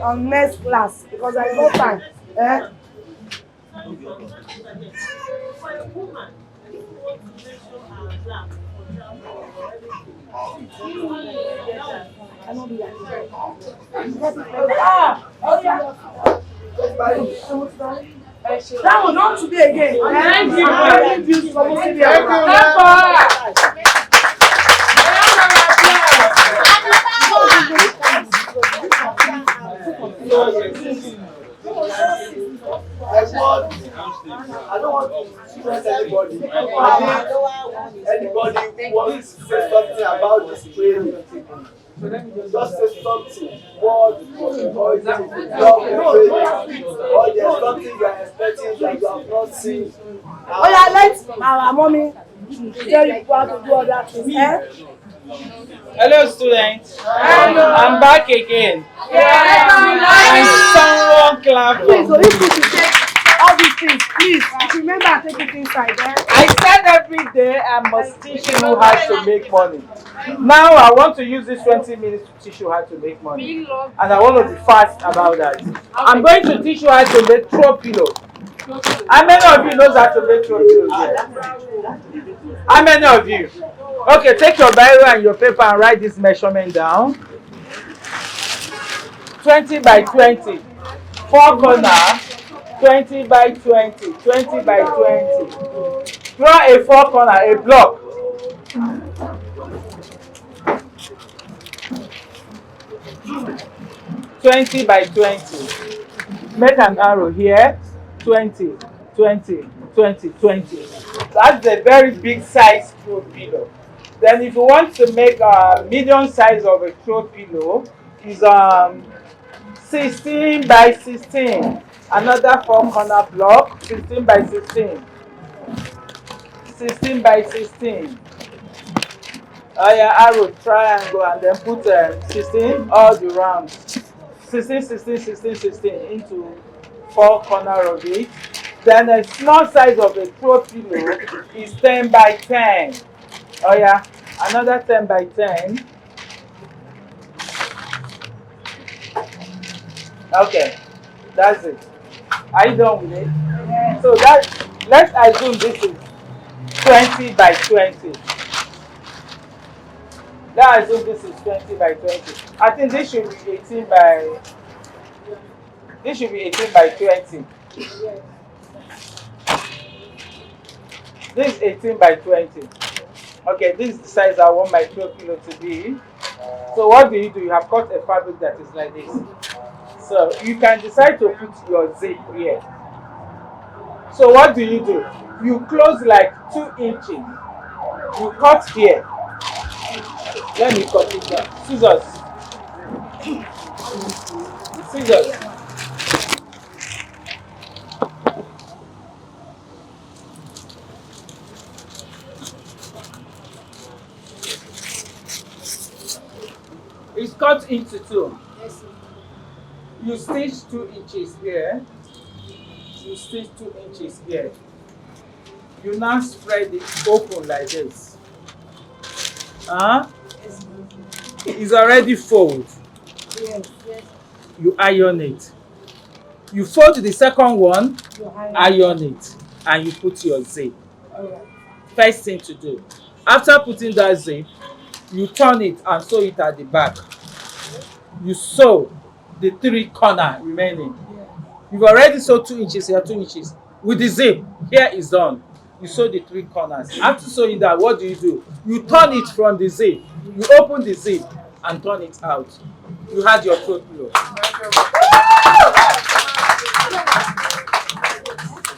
Speaker 6: on next class because there is no time. Cannot do that. That was not today again. Thank you. Thank you. Thank you.
Speaker 9: I don't want to stress anybody. I think anybody who wants to say something about this training, just say something. What or is it love the training? Or there's something you are expecting that you have not seen.
Speaker 6: Oh yeah, let our mommy tell you how to do other things. Eh?
Speaker 1: Hello, students.
Speaker 6: Hello.
Speaker 1: I'm back again.
Speaker 6: Yeah.
Speaker 1: And someone clap
Speaker 6: Please, so
Speaker 1: for
Speaker 6: if
Speaker 1: me.
Speaker 6: you should take all these things, please remember and take it inside. Eh?
Speaker 1: I said every day I must teach you how to make money. Now I want to use this 20 minutes to teach you how to make money. And I want to be fast about that. I'm going to teach you how to make throw pillow. How many of you knows how to make throw pillows here? How many of you? Okay, take your biro and your paper and write this measurement down. 20 by 20. 4 corner. 20 by 20. 20 by 20. Draw a 4 corner, a block. 20 by 20. Make an arrow here. 20, 20, 20, 20. That's a very big size throw pillow. Then if you want to make a medium size of a throw pillow, is 16 by 16. Another 4 corner block. 16 by 16. 16 by 16. Arrow, triangle, and then put 16 all the rounds. 16, 16, 16, 16 into 4 corner of it. Then a small size of a throw pillow is 10 by 10. Another 10 by 10. Okay, that's it. Are you done with it? Yeah. So let's assume this is 20 by 20. Let's assume this is 20 by 20. I think this should be 18 by 20. This is 18 by 20. Okay, this is the size I want my throw pillow to be. So what do? You have cut a fabric that is like this. So you can decide to put your zip here. So what do? You close like 2 inches. You cut here. Let me cut it down. Scissors. Scissors. It's cut into 2. You stitch 2 inches here. You stitch 2 inches here. You now spread it open like this. It's already folded.
Speaker 6: Yes.
Speaker 1: You iron it. You fold the second one, iron it, and you put your zip. First thing to do. After putting that zip, you turn it and sew it at the back. You sew the 3 corner remaining. You've already sewed 2 inches here, 2 inches. With the zip, here is done. You sew the 3 corners. After sewing that, what do? You turn it from the zip. You open the zip and turn it out. You had your throat pillow.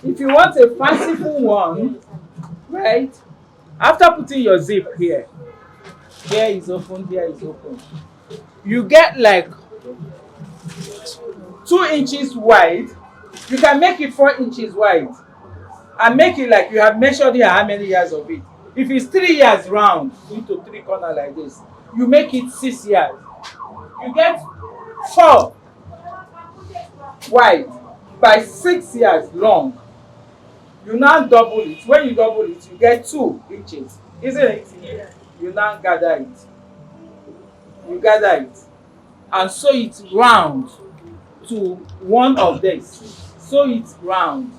Speaker 1: If you want a fanciful one, right? After putting your zip here is open, here is open. You get like 2 inches wide. You can make it 4 inches wide. And make it like you have measured here how many years of it. If it's 3 years round into 3 corners like this, you make it 6 years. You get 4 wide by 6 years long. You now double it. When you double it, you get 2 inches. Isn't it? You now gather it. You gather it and sew it round to one of these. Sew it round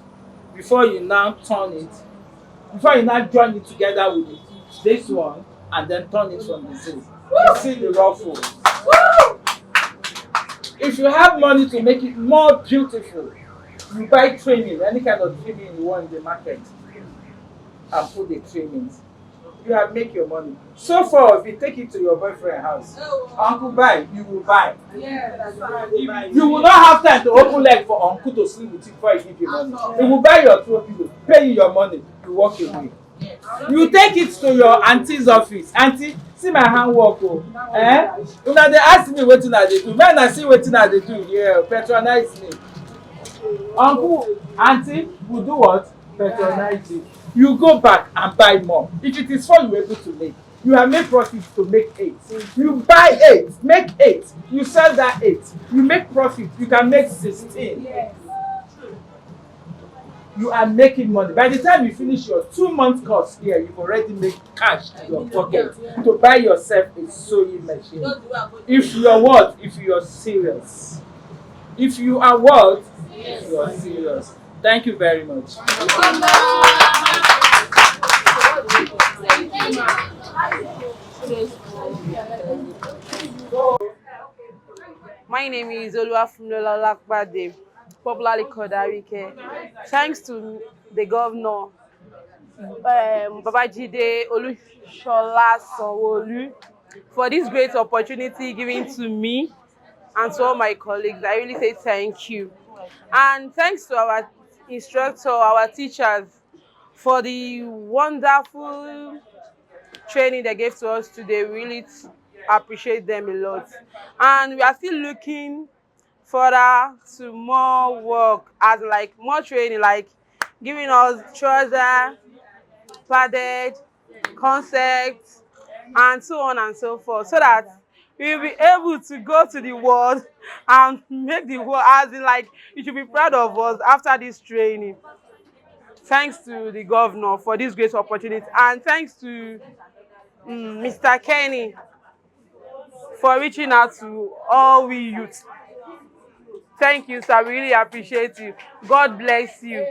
Speaker 1: before you now turn it. Before you now join it together with it, this one, and then turn it from the zip. You see the ruffle. If you have money to make it more beautiful, you buy trimming, any kind of trimming you want in the market, and put the trimmings. you have make your money. So far, if you take it to your boyfriend house, uncle buy, you will buy. You will not have time to open leg for uncle to sleep with you before he give you money. He will buy your throw pillow, pay you your money, you walk away. You take it to your auntie's office. Auntie, see my handwork o. Una dey ask me wetin I dey do. When I see wetin I dey do, yeah, patronize me. Uncle, auntie, will do what? Patronize you. You go back and buy more. If it is 4 you were able to make, you have made profit to make 8. You buy 8, make 8. You sell that 8. You make profit. You can make 16. You are making money. By the time you finish your 2-month course here, you've already made cash in your pocket to buy yourself a sewing machine. If you are what? If you are serious. If you are what? If you are serious. Thank you very much.
Speaker 7: My name is Oluwafunmilola Olakpade, popularly called Arike. Thanks to the governor, Babajide Olushola Sanwo-Olu, for this great opportunity given to me and to all my colleagues. I really say thank you. And thanks to our instructor, our teachers, for the wonderful training they gave to us today. We really appreciate them a lot. And we are still looking further to more work, as like more training, like giving us trouser, padded, concept, and so on and so forth, so that we'll be able to go to the world and make the world, as in like, you should be proud of us after this training. Thanks to the governor for this great opportunity, and thanks to Mr. Kenny for reaching out to all we youth. Thank you, sir. We really appreciate you. God bless you.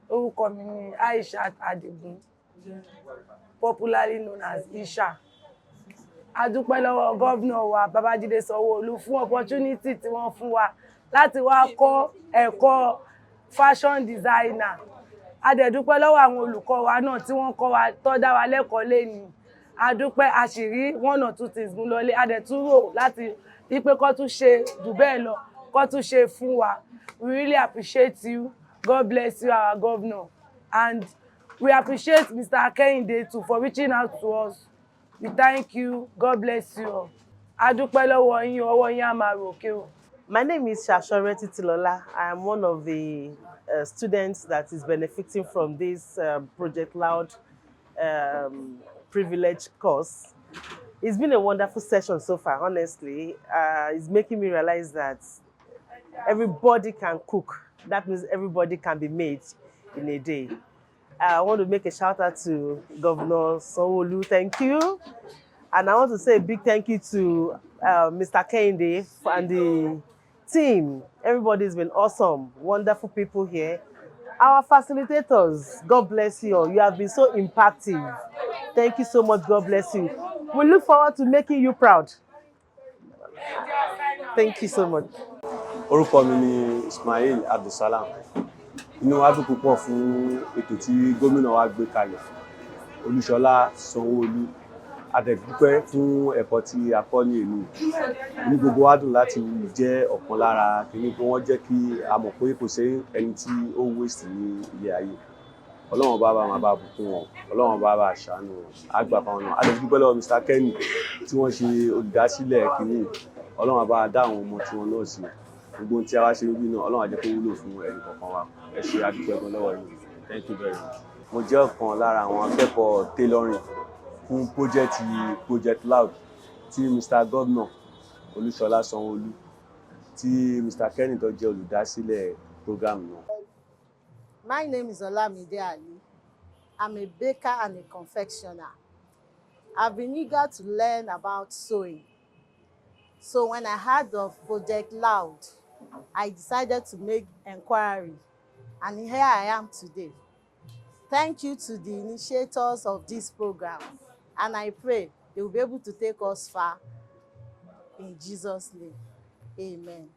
Speaker 6: Orúkọ mi ni Aishat Adigun, popularly known as Isha. A dúpẹ́ lọ́wọ́ gómìnà wa Babájídé Sanwó-Olú fún opportunity tí wọ́n fún wa láti wá kọ́ ẹ̀kọ́ fashion designer. A dẹ̀ dúpẹ́ lọ́wọ́ àwọn olùkọ́ wa náà tí wọ́n kọ́ wa, tó dá wa lẹ́kọ̀ọ́ lénìí. A dúpẹ́, a sì rí 1 or 2 things mú lọlé. A dẹ̀ tún rò láti rí pé kó tún ṣe jù bẹ́ẹ̀ lọ, kó tún ṣe fún wa. We really appreciate you. God bless you, our governor. And we appreciate Mr. Kehinde too for reaching out to us. We thank you. God bless you all. A dúpẹ́ lọ́wọ́ yín, ọwọ́ yín á máa ròkè o.
Speaker 10: My name is Shashore Titilola. I am one of the students that is benefiting from this Project Loud privilege course. It's been a wonderful session so far, honestly. It's making me realize that everybody can cook. That means everybody can be made in a day. I want to make a shout out to Governor Sanwo-Olu. Thank you. And I want to say a big thank you to Mr. Kehinde and the team. Everybody's been awesome. Wonderful people here. Our facilitators, God bless you all. You have been so impactful. Thank you so much. God bless you. We look forward to making you proud. Thank you so much.
Speaker 11: Orúkọ mi ni Ismail Abdulsalam. Inú wa dùn púpọ̀ fún ètò tí gómìnà wa gbé kalẹ̀, Olúṣọlá Sanwó-Olú. A dẹ̀ dúpẹ́ fún ẹ̀kọ́ tí a kọ́ ní ìlú. Ní gbogbo wa dùn láti jẹ́ ọ̀kan lára kìíní pé wọ́n jẹ́ kí a mọ̀ pé kò sí ẹni tí ó waste ní ilé ayé. Ọlọ́run bá máa bá bùkún wọn, Ọlọ́run bá ṣàánú wọn, á gbà fáwọn náà. A dẹ̀ dúpẹ́ lọ́wọ́ Mr. Kenny tí wọ́n ṣe olùdásílẹ̀ kìíní. Ọlọ́run bá dá àwọn ọmọ tí wọ́n náà sí. Gbogbo ohun tí a wá ṣe níbí náà, Ọlọ́run á jẹ́ kó wúlò fún ẹnì kọ̀ọ̀kan wa. Ẹ ṣé, a dúpẹ́ gan lọ́wọ́ yín. Thank you very much. Mo jẹ́ ọ̀kan lára àwọn akẹ́kọ̀ọ́ tailoring fún Project Loud tí Mr. Governor Olúṣọlá Sanwó-Olú tí Mr. Kenny tó jẹ́ olùdásílẹ̀ program náà.
Speaker 12: My name is Olamide Ali. I'm a baker and a confectioner. I've been eager to learn about sewing. So when I heard of Project Loud, I decided to make inquiry, and here I am today. Thank you to the initiators of this program, and I pray they will be able to take us far in Jesus' name. Amen.